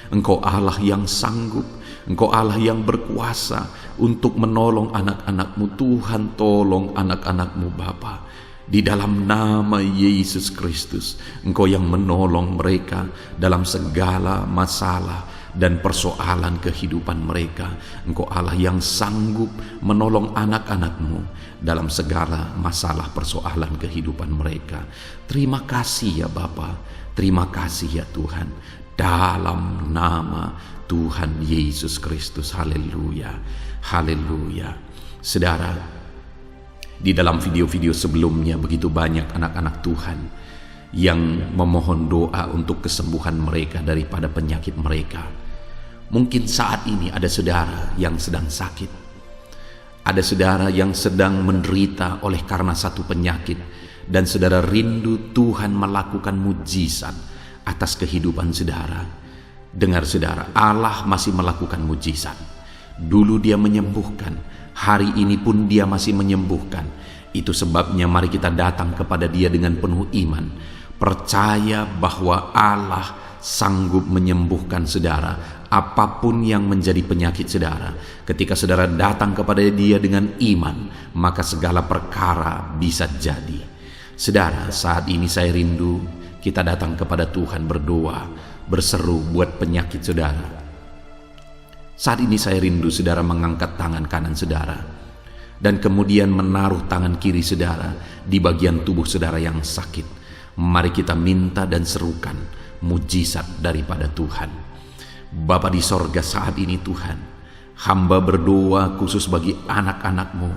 Engkau Allah yang sanggup, Engkau Allah yang berkuasa untuk menolong anak-anak-Mu. Tuhan tolong anak-anak-Mu Bapa. Di dalam nama Yesus Kristus, Engkau yang menolong mereka dalam segala masalah dan persoalan kehidupan mereka. Engkau Allah yang sanggup menolong anak-anak-Mu dalam segala masalah persoalan kehidupan mereka. Terima kasih ya Bapa, terima kasih ya Tuhan. Dalam nama Tuhan Yesus Kristus, haleluya, haleluya. Saudara, di dalam video-video sebelumnya begitu banyak anak-anak Tuhan yang memohon doa untuk kesembuhan mereka daripada penyakit mereka. Mungkin saat ini ada saudara yang sedang sakit. Ada saudara yang sedang menderita oleh karena satu penyakit. Dan saudara rindu Tuhan melakukan mujizat atas kehidupan saudara. Dengar saudara, Allah masih melakukan mujizat. Dulu Dia menyembuhkan, hari ini pun Dia masih menyembuhkan. Itu sebabnya mari kita datang kepada Dia dengan penuh iman. Percaya bahwa Allah sanggup menyembuhkan saudara. Apapun yang menjadi penyakit saudara, ketika saudara datang kepada Dia dengan iman, maka segala perkara bisa jadi. Saudara, saat ini saya rindu kita datang kepada Tuhan berdoa, berseru buat penyakit saudara. Saat ini saya rindu saudara mengangkat tangan kanan saudara dan kemudian menaruh tangan kiri saudara di bagian tubuh saudara yang sakit. Mari kita minta dan serukan mujizat daripada Tuhan. Bapa di sorga, saat ini Tuhan, hamba berdoa khusus bagi anak-anak-Mu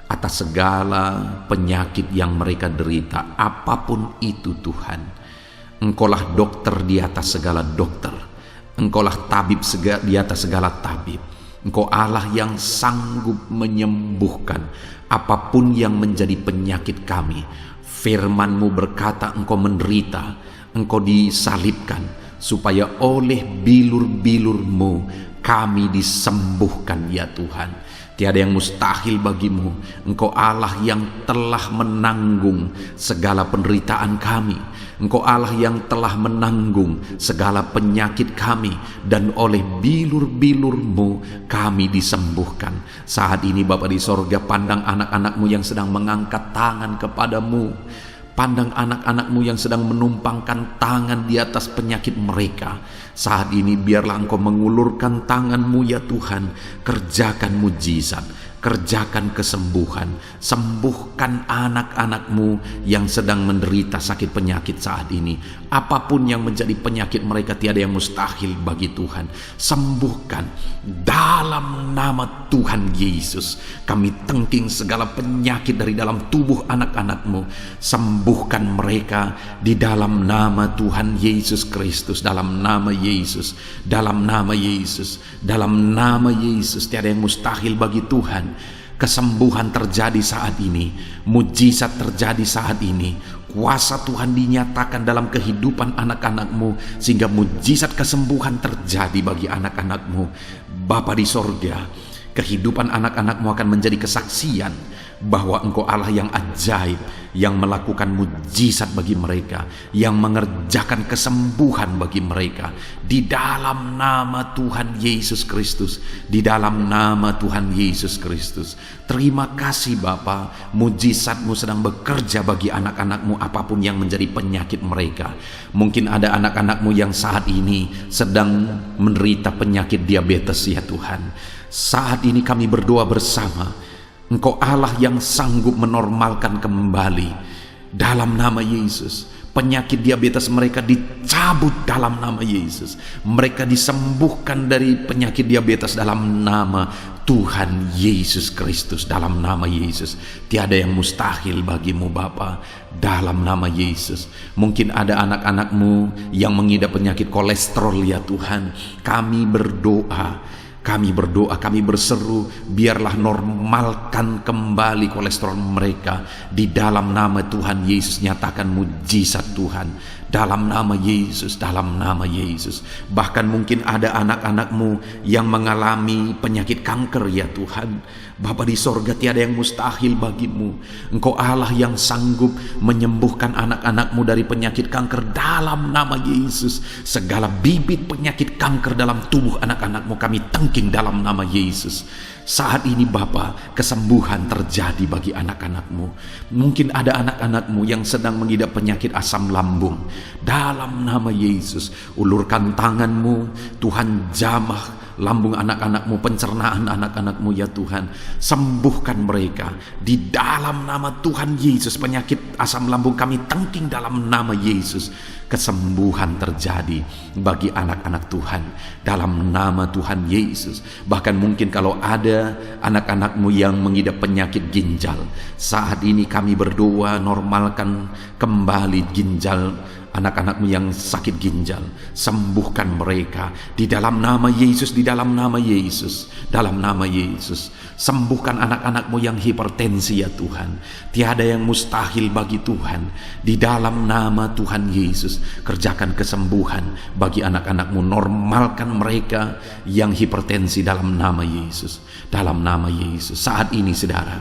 atas segala penyakit yang mereka derita, apapun itu Tuhan. Engkaulah dokter di atas segala dokter, Engkaulah tabib di atas segala tabib. Engkau Allah yang sanggup menyembuhkan apapun yang menjadi penyakit kami. Firman-Mu berkata Engkau menderita, Engkau disalibkan, supaya oleh bilur-bilur-Mu kami disembuhkan ya Tuhan. Tiada yang mustahil bagimu. Engkau Allah yang telah menanggung segala penderitaan kami. Engkau Allah yang telah menanggung segala penyakit kami, dan oleh bilur-bilur-Mu kami disembuhkan. Saat ini Bapa di sorga, pandang anak-anak-Mu yang sedang mengangkat tangan kepadamu. Pandang anak-anak-Mu yang sedang menumpangkan tangan di atas penyakit mereka. Saat ini biarlah Engkau mengulurkan tangan-Mu ya Tuhan. Kerjakan mujizat, kerjakan kesembuhan. Sembuhkan anak-anak-Mu yang sedang menderita sakit penyakit saat ini. Apapun yang menjadi penyakit mereka, tiada yang mustahil bagi Tuhan. Sembuhkan dalam nama Tuhan Yesus. Kami tengking segala penyakit dari dalam tubuh anak-anak-Mu. Sembuhkan mereka di dalam nama Tuhan Yesus Kristus. Dalam nama Yesus, dalam nama Yesus, dalam nama Yesus. Tiada yang mustahil bagi Tuhan. Kesembuhan terjadi saat ini, mujizat terjadi saat ini. Kuasa Tuhan dinyatakan dalam kehidupan anak-anak-Mu, sehingga mujizat kesembuhan terjadi bagi anak-anak-Mu. Bapa di sorga, kehidupan anak-anak-Mu akan menjadi kesaksian bahwa Engkau Allah yang ajaib, yang melakukan mujizat bagi mereka, yang mengerjakan kesembuhan bagi mereka. Di dalam nama Tuhan Yesus Kristus, di dalam nama Tuhan Yesus Kristus. Terima kasih Bapa, mujizat-Mu sedang bekerja bagi anak-anak-Mu apapun yang menjadi penyakit mereka. Mungkin ada anak-anak-Mu yang saat ini sedang menderita penyakit diabetes ya Tuhan. Saat ini kami berdoa bersama, Engkau Allah yang sanggup menormalkan kembali. Dalam nama Yesus, penyakit diabetes mereka dicabut dalam nama Yesus. Mereka disembuhkan dari penyakit diabetes dalam nama Tuhan Yesus Kristus. Dalam nama Yesus, tiada yang mustahil bagimu Bapa. Dalam nama Yesus, mungkin ada anak-anak-Mu yang mengidap penyakit kolesterol ya Tuhan. Kami berdoa, kami berseru, biarlah normalkan kembali kolesterol mereka. Di dalam nama Tuhan Yesus, nyatakan mujizat Tuhan. Dalam nama Yesus, dalam nama Yesus. Bahkan mungkin ada anak-anak-Mu yang mengalami penyakit kanker ya Tuhan. Bapa di sorga, tiada yang mustahil bagimu. Engkau Allah yang sanggup menyembuhkan anak-anak-Mu dari penyakit kanker. Dalam nama Yesus, segala bibit penyakit kanker dalam tubuh anak-anak-Mu kami tengking dalam nama Yesus. Saat ini Bapa, kesembuhan terjadi bagi anak-anak-Mu. Mungkin ada anak-anak-Mu yang sedang mengidap penyakit asam lambung. Dalam nama Yesus, ulurkan tangan-Mu, Tuhan jamah lambung anak-anak-Mu, pencernaan anak-anak-Mu ya Tuhan. Sembuhkan mereka di dalam nama Tuhan Yesus. Penyakit asam lambung kami tengking dalam nama Yesus. Kesembuhan terjadi bagi anak-anak Tuhan dalam nama Tuhan Yesus. Bahkan mungkin kalau ada anak-anak-Mu yang mengidap penyakit ginjal, saat ini kami berdoa, normalkan kembali ginjal anak-anak-Mu yang sakit ginjal. Sembuhkan mereka di dalam nama Yesus, di dalam nama Yesus, dalam nama Yesus. Sembuhkan anak-anak-Mu yang hipertensi ya Tuhan. Tiada yang mustahil bagi Tuhan. Di dalam nama Tuhan Yesus, kerjakan kesembuhan bagi anak-anak-Mu. Normalkan mereka yang hipertensi dalam nama Yesus, dalam nama Yesus. Saat ini saudara,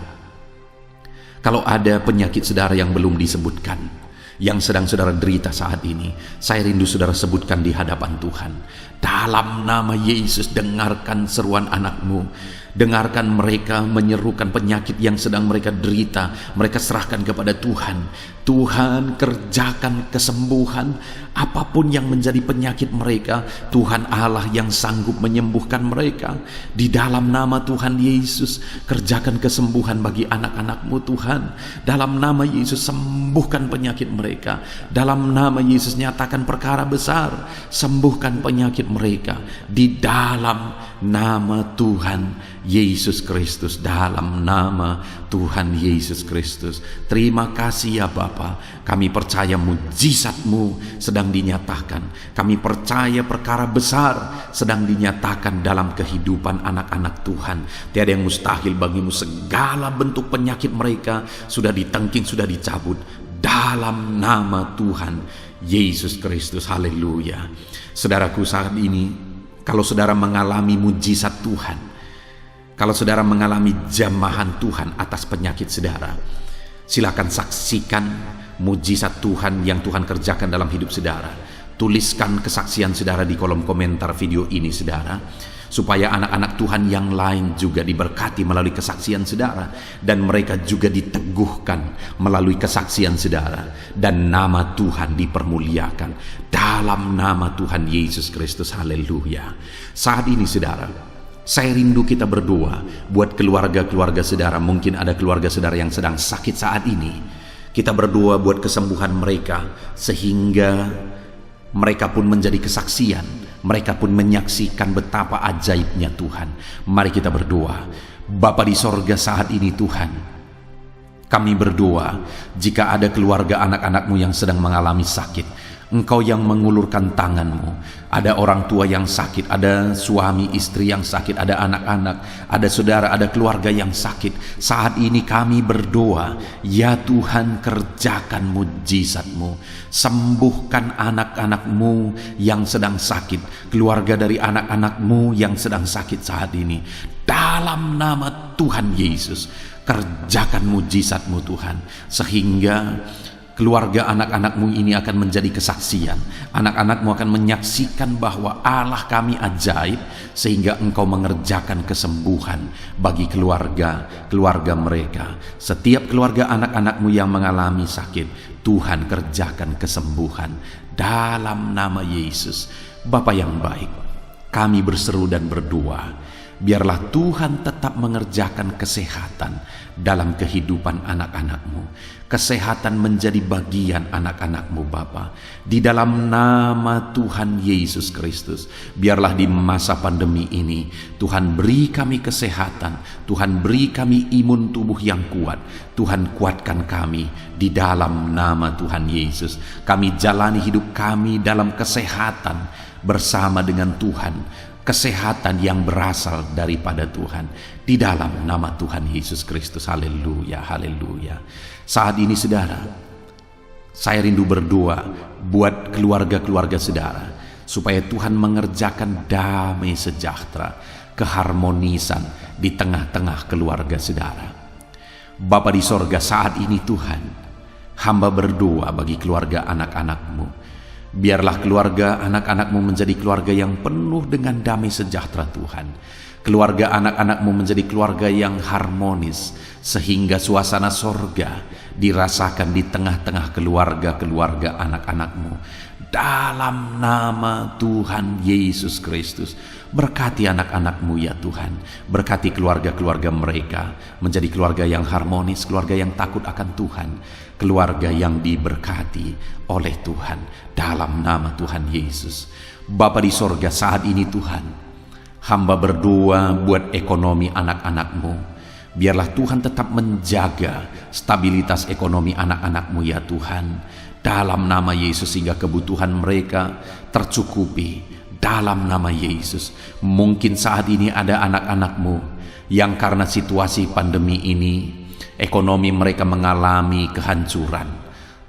kalau ada penyakit saudara yang belum disebutkan, yang sedang saudara derita saat ini, saya rindu saudara sebutkan di hadapan Tuhan. Dalam nama Yesus, dengarkan seruan anak-Mu. Dengarkan mereka menyerukan penyakit yang sedang mereka derita. Mereka serahkan kepada Tuhan. Tuhan, kerjakan kesembuhan apapun yang menjadi penyakit mereka. Tuhan Allah yang sanggup menyembuhkan mereka. Di dalam nama Tuhan Yesus, kerjakan kesembuhan bagi anak-anak-Mu Tuhan. Dalam nama Yesus, sembuhkan penyakit mereka. Dalam nama Yesus, nyatakan perkara besar. Sembuhkan penyakit mereka. Di dalam nama Tuhan Yesus Kristus, dalam nama Tuhan Yesus Kristus. Terima kasih ya Bapa. Kami percaya mujizat-Mu sedang dinyatakan. Kami percaya perkara besar sedang dinyatakan dalam kehidupan anak-anak Tuhan. Tiada yang mustahil bagimu. Segala bentuk penyakit mereka sudah ditengking, sudah dicabut dalam nama Tuhan Yesus Kristus. Haleluya. Saudaraku, saat ini kalau saudara mengalami mujizat Tuhan, Kalau saudara mengalami jamahan Tuhan atas penyakit saudara, silakan saksikan mujizat Tuhan yang Tuhan kerjakan dalam hidup saudara. Tuliskan kesaksian saudara di kolom komentar video ini saudara, supaya anak-anak Tuhan yang lain juga diberkati melalui kesaksian saudara, dan mereka juga diteguhkan melalui kesaksian saudara, dan nama Tuhan dipermuliakan dalam nama Tuhan Yesus Kristus. Haleluya. Saat ini saudara, saya rindu kita berdoa buat keluarga-keluarga saudara. Mungkin ada keluarga saudara yang sedang sakit saat ini. Kita berdoa buat kesembuhan mereka, sehingga mereka pun menjadi kesaksian. Mereka pun menyaksikan betapa ajaibnya Tuhan. Mari kita berdoa. Bapa di sorga, saat ini Tuhan, kami berdoa jika ada keluarga anak-anak-Mu yang sedang mengalami sakit, Engkau yang mengulurkan tangan-Mu. Ada orang tua yang sakit, ada suami istri yang sakit, ada anak-anak, ada saudara, ada keluarga yang sakit. Saat ini kami berdoa, ya Tuhan, kerjakan mujizat-Mu. Sembuhkan anak-anak-Mu yang sedang sakit, keluarga dari anak-anak-Mu yang sedang sakit saat ini. Dalam nama Tuhan Yesus, kerjakan mujizat-Mu Tuhan, sehingga keluarga anak-anak-Mu ini akan menjadi kesaksian. Anak-anak-Mu akan menyaksikan bahwa Allah kami ajaib, sehingga Engkau mengerjakan kesembuhan bagi keluarga mereka. Setiap keluarga anak-anak-Mu yang mengalami sakit, Tuhan kerjakan kesembuhan dalam nama Yesus. Bapa yang baik, kami berseru dan berdoa, biarlah Tuhan tetap mengerjakan kesehatan dalam kehidupan anak-anak-Mu. Kesehatan menjadi bagian anak-anak-Mu Bapa. Di dalam nama Tuhan Yesus Kristus, biarlah di masa pandemi ini Tuhan beri kami kesehatan, Tuhan beri kami imun tubuh yang kuat. Tuhan kuatkan kami di dalam nama Tuhan Yesus. Kami jalani hidup kami dalam kesehatan bersama dengan Tuhan, kesehatan yang berasal daripada Tuhan, di dalam nama Tuhan Yesus Kristus. Haleluya, haleluya. Saat ini saudara, saya rindu berdoa buat keluarga-keluarga saudara, supaya Tuhan mengerjakan damai sejahtera, keharmonisan di tengah-tengah keluarga saudara. Bapa di sorga, saat ini Tuhan, hamba berdoa bagi keluarga anak-anak-Mu. Biarlah keluarga anak-anak-Mu menjadi keluarga yang penuh dengan damai sejahtera Tuhan. Keluarga anak-anak-Mu menjadi keluarga yang harmonis, sehingga suasana sorga dirasakan di tengah-tengah keluarga-keluarga anak-anak-Mu. Dalam nama Tuhan Yesus Kristus, berkati anak-anak-Mu ya Tuhan. Berkati keluarga-keluarga mereka menjadi keluarga yang harmonis, keluarga yang takut akan Tuhan, keluarga yang diberkati oleh Tuhan, dalam nama Tuhan Yesus. Bapa di sorga, saat ini Tuhan, hamba berdoa buat ekonomi anak-anak-Mu. Biarlah Tuhan tetap menjaga stabilitas ekonomi anak-anak-Mu ya Tuhan, dalam nama Yesus, sehingga kebutuhan mereka tercukupi dalam nama Yesus. Mungkin saat ini ada anak-anak-Mu yang karena situasi pandemi ini ekonomi mereka mengalami kehancuran.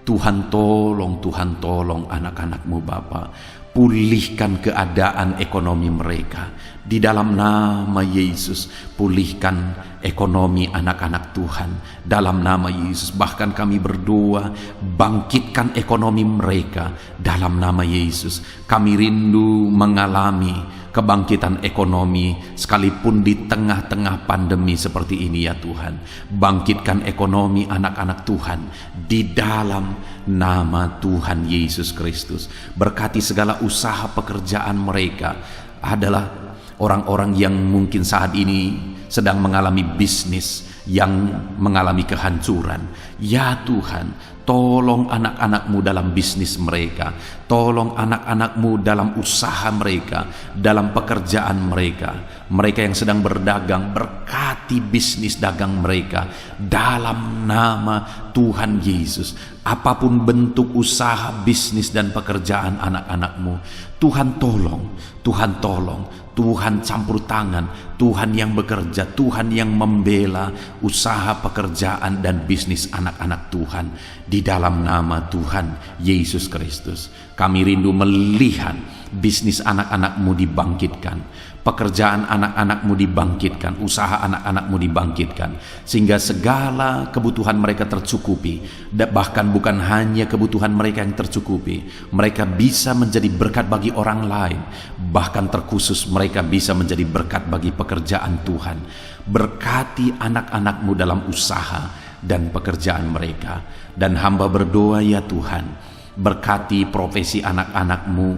Tuhan tolong anak-anak-Mu Bapa. Pulihkan keadaan ekonomi mereka di dalam nama Yesus. Pulihkan ekonomi anak-anak Tuhan dalam nama Yesus. Bahkan kami berdoa, bangkitkan ekonomi mereka dalam nama Yesus. Kami rindu mengalami kebangkitan ekonomi sekalipun di tengah-tengah pandemi seperti ini ya Tuhan. Bangkitkan ekonomi anak-anak Tuhan di dalam nama Tuhan Yesus Kristus. Berkati segala usaha pekerjaan mereka. Adalah orang-orang yang mungkin saat ini sedang mengalami bisnis yang mengalami kehancuran. Ya Tuhan, tolong anak-anak-Mu dalam bisnis mereka. Tolong anak-anak-Mu dalam usaha mereka, dalam pekerjaan mereka. Mereka yang sedang berdagang, berkati bisnis dagang mereka dalam nama Tuhan Yesus. Apapun bentuk usaha, bisnis dan pekerjaan anak-anak-Mu, Tuhan tolong, Tuhan tolong, Tuhan campur tangan, Tuhan yang bekerja, Tuhan yang membela usaha, pekerjaan dan bisnis anak-anak Tuhan di dalam nama Tuhan Yesus Kristus. Kami rindu melihat bisnis anak-anakmu dibangkitkan, pekerjaan anak-anakmu dibangkitkan, usaha anak-anakmu dibangkitkan, sehingga segala kebutuhan mereka tercukupi. Bahkan bukan hanya kebutuhan mereka yang tercukupi, mereka bisa menjadi berkat bagi orang lain. Bahkan terkhusus mereka bisa menjadi berkat bagi pekerjaan Tuhan. Berkati anak-anakmu dalam usaha dan pekerjaan mereka. Dan hamba berdoa, ya Tuhan, berkati profesi anak-anakmu,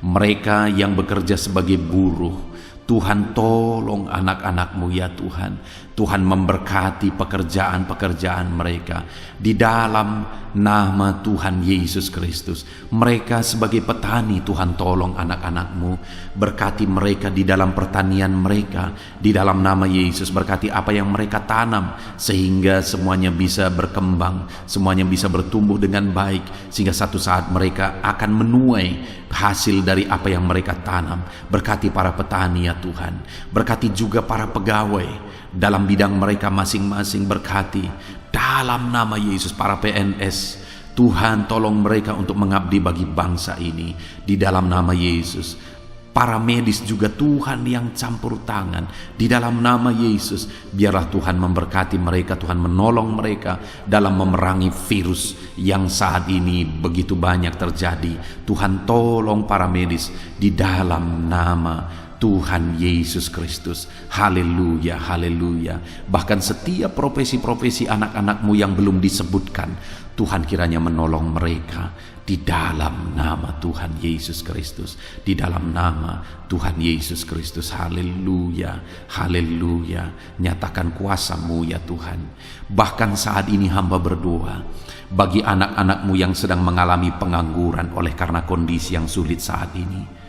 mereka yang bekerja sebagai buruh. Tuhan, tolong anak-anakmu, ya Tuhan. Tuhan memberkati pekerjaan-pekerjaan mereka di dalam nama Tuhan Yesus Kristus. Mereka sebagai petani, Tuhan tolong anak-anakmu, berkati mereka di dalam pertanian mereka di dalam nama Yesus. Berkati apa yang mereka tanam sehingga semuanya bisa berkembang, semuanya bisa bertumbuh dengan baik, sehingga satu saat mereka akan menuai hasil dari apa yang mereka tanam. Berkati para petani, ya Tuhan. Berkati juga para pegawai dalam bidang mereka masing-masing. Berkati dalam nama Yesus para PNS. Tuhan, tolong mereka untuk mengabdi bagi bangsa ini di dalam nama Yesus. Para medis juga Tuhan yang campur tangan di dalam nama Yesus. Biarlah Tuhan memberkati mereka, Tuhan menolong mereka dalam memerangi virus yang saat ini begitu banyak terjadi. Tuhan tolong para medis di dalam nama Tuhan Yesus Kristus. Haleluya, haleluya. Bahkan setiap profesi-profesi anak-anakmu yang belum disebutkan, Tuhan kiranya menolong mereka di dalam nama Tuhan Yesus Kristus. Di dalam nama Tuhan Yesus Kristus. Haleluya, haleluya. Nyatakan kuasa-Mu, ya Tuhan. Bahkan saat ini hamba berdoa bagi anak-anakmu yang sedang mengalami pengangguran oleh karena kondisi yang sulit saat ini.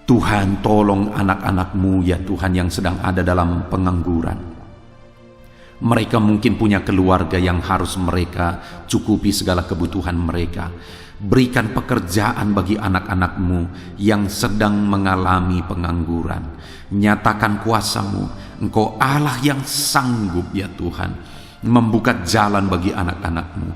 Tuhan, tolong anak-anakmu, ya Tuhan, yang sedang ada dalam pengangguran. Mereka mungkin punya keluarga yang harus mereka cukupi segala kebutuhan mereka. Berikan pekerjaan bagi anak-anakmu yang sedang mengalami pengangguran. Nyatakan kuasa-Mu. Engkau Allah yang sanggup, ya Tuhan, membuka jalan bagi anak-anakmu.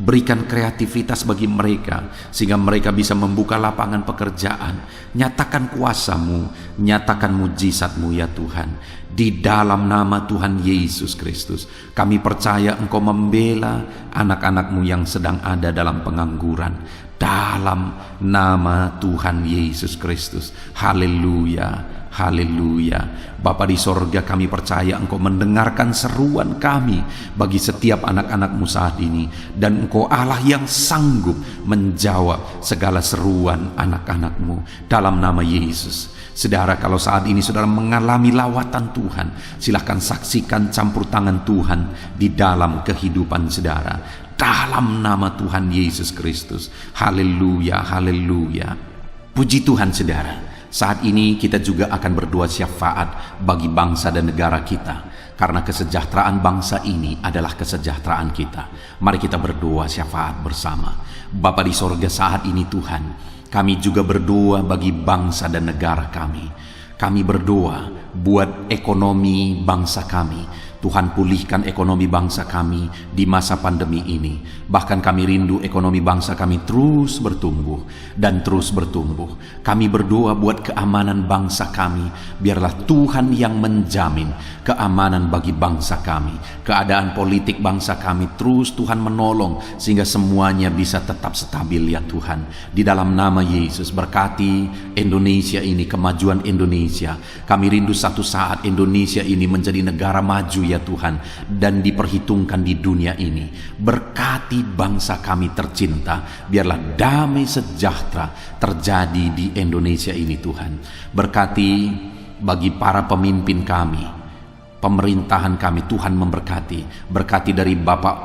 Berikan kreativitas bagi mereka sehingga mereka bisa membuka lapangan pekerjaan. Nyatakan kuasa-Mu, nyatakan mujizat-Mu, ya Tuhan. Di dalam nama Tuhan Yesus Kristus, kami percaya Engkau membela anak-anakmu yang sedang ada dalam pengangguran. Dalam nama Tuhan Yesus Kristus. Haleluya, haleluya. Bapa di sorga, kami percaya Engkau mendengarkan seruan kami bagi setiap anak-anakmu saat ini. Dan Engkau Allah yang sanggup menjawab segala seruan anak-anakmu dalam nama Yesus. Saudara, kalau saat ini saudara mengalami lawatan Tuhan, silahkan saksikan campur tangan Tuhan di dalam kehidupan saudara. Dalam nama Tuhan Yesus Kristus. Haleluya, haleluya. Puji Tuhan saudara. Saat ini kita juga akan berdoa syafaat bagi bangsa dan negara kita, karena kesejahteraan bangsa ini adalah kesejahteraan kita. Mari kita berdoa syafaat bersama. Bapa di sorga, saat ini Tuhan, kami juga berdoa bagi bangsa dan negara kami. Kami berdoa buat ekonomi bangsa kami. Tuhan, pulihkan ekonomi bangsa kami di masa pandemi ini. Bahkan kami rindu ekonomi bangsa kami terus bertumbuh dan terus bertumbuh. Kami berdoa buat keamanan bangsa kami. Biarlah Tuhan yang menjamin keamanan bagi bangsa kami. Keadaan politik bangsa kami terus Tuhan menolong sehingga semuanya bisa tetap stabil, ya Tuhan. Di dalam nama Yesus, berkati Indonesia ini, kemajuan Indonesia. Kami rindu satu saat Indonesia ini menjadi negara maju, ya Tuhan, dan diperhitungkan di dunia ini. Berkati bangsa kami tercinta, biarlah damai sejahtera terjadi di Indonesia ini, Tuhan. Berkati bagi para pemimpin kami, pemerintahan kami, Tuhan memberkati. Berkati dari Bapak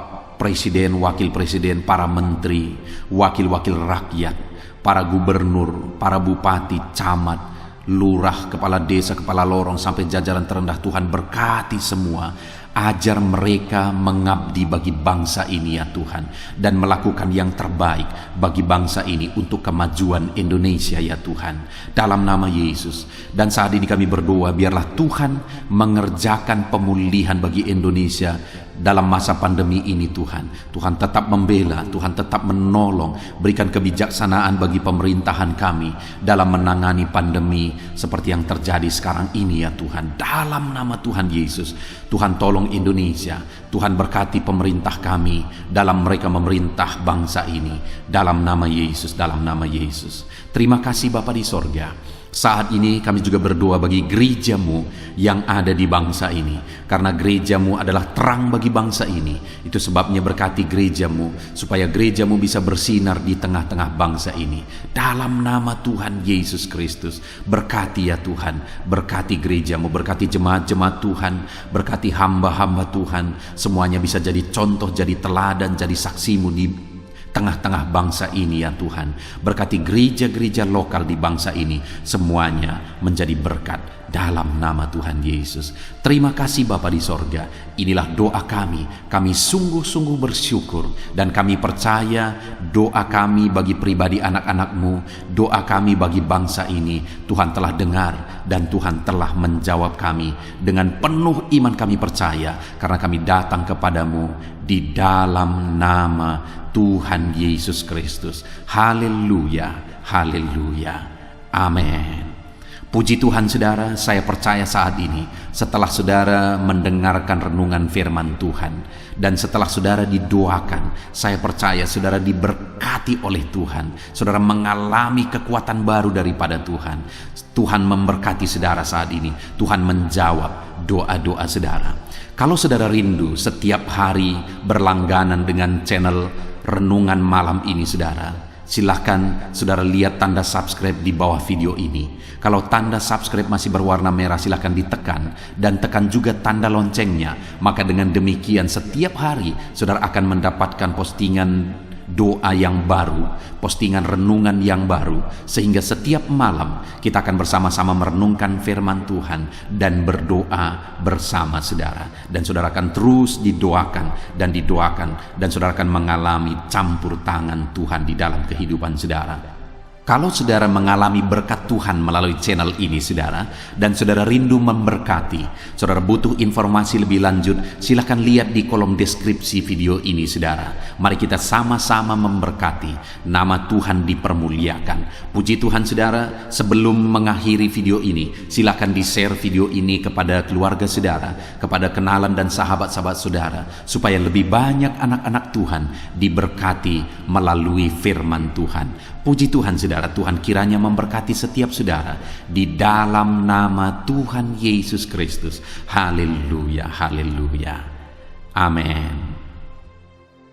Presiden, Wakil Presiden, para menteri, wakil-wakil rakyat, para gubernur, para bupati, camat, lurah, kepala desa, kepala lorong, sampai jajaran terendah. Tuhan berkati semua. Ajar mereka mengabdi bagi bangsa ini, ya Tuhan, dan melakukan yang terbaik bagi bangsa ini untuk kemajuan Indonesia, ya Tuhan, dalam nama Yesus. Dan saat ini kami berdoa, biarlah Tuhan mengerjakan pemulihan bagi Indonesia dalam masa pandemi ini Tuhan. Tuhan tetap membela, Tuhan tetap menolong, berikan kebijaksanaan bagi pemerintahan kami dalam menangani pandemi seperti yang terjadi sekarang ini ya Tuhan. Dalam nama Tuhan Yesus, Tuhan tolong Indonesia, Tuhan berkati pemerintah kami dalam mereka memerintah bangsa ini. Dalam nama Yesus, dalam nama Yesus. Terima kasih Bapa di sorga. Saat ini kami juga berdoa bagi gerejamu yang ada di bangsa ini. Karena gerejamu adalah terang bagi bangsa ini. Itu sebabnya berkati gerejamu, supaya gerejamu bisa bersinar di tengah-tengah bangsa ini. Dalam nama Tuhan Yesus Kristus, berkati ya Tuhan. Berkati gerejamu, berkati jemaat-jemaat Tuhan, berkati hamba-hamba Tuhan. Semuanya bisa jadi contoh, jadi teladan, jadi saksimu di tengah-tengah bangsa ini ya Tuhan. Berkati gereja-gereja lokal di bangsa ini, semuanya menjadi berkat dalam nama Tuhan Yesus. Terima kasih Bapa di sorga. Inilah doa kami. Kami sungguh-sungguh bersyukur dan kami percaya doa kami bagi pribadi anak-anak-Mu, doa kami bagi bangsa ini, Tuhan telah dengar dan Tuhan telah menjawab kami. Dengan penuh iman kami percaya, karena kami datang kepadamu di dalam nama Tuhan Yesus Kristus. Haleluya, haleluya, amin. Puji Tuhan saudara, saya percaya saat ini setelah saudara mendengarkan renungan firman Tuhan dan setelah saudara didoakan, saya percaya saudara diberkati oleh Tuhan. Saudara mengalami kekuatan baru daripada Tuhan. Tuhan memberkati saudara saat ini. Tuhan menjawab doa-doa saudara. Kalau saudara rindu setiap hari berlangganan dengan channel renungan malam ini saudara, silahkan saudara lihat tanda subscribe di bawah video ini. Kalau tanda subscribe masih berwarna merah, silahkan ditekan dan tekan juga tanda loncengnya. Maka dengan demikian setiap hari saudara akan mendapatkan postingan doa yang baru, postingan renungan yang baru, sehingga setiap malam kita akan bersama-sama merenungkan firman Tuhan dan berdoa bersama saudara. Dan saudara akan terus didoakan dan didoakan, dan saudara akan mengalami campur tangan Tuhan di dalam kehidupan saudara. Kalau saudara mengalami berkat Tuhan melalui channel ini saudara, dan saudara rindu memberkati, saudara butuh informasi lebih lanjut, silahkan lihat di kolom deskripsi video ini saudara. Mari kita sama-sama memberkati, nama Tuhan dipermuliakan. Puji Tuhan saudara, sebelum mengakhiri video ini, silahkan di-share video ini kepada keluarga saudara, kepada kenalan dan sahabat-sahabat saudara, supaya lebih banyak anak-anak Tuhan diberkati melalui firman Tuhan. Puji Tuhan saudara, Tuhan kiranya memberkati setiap saudara di dalam nama Tuhan Yesus Kristus. Haleluya, haleluya. Amin.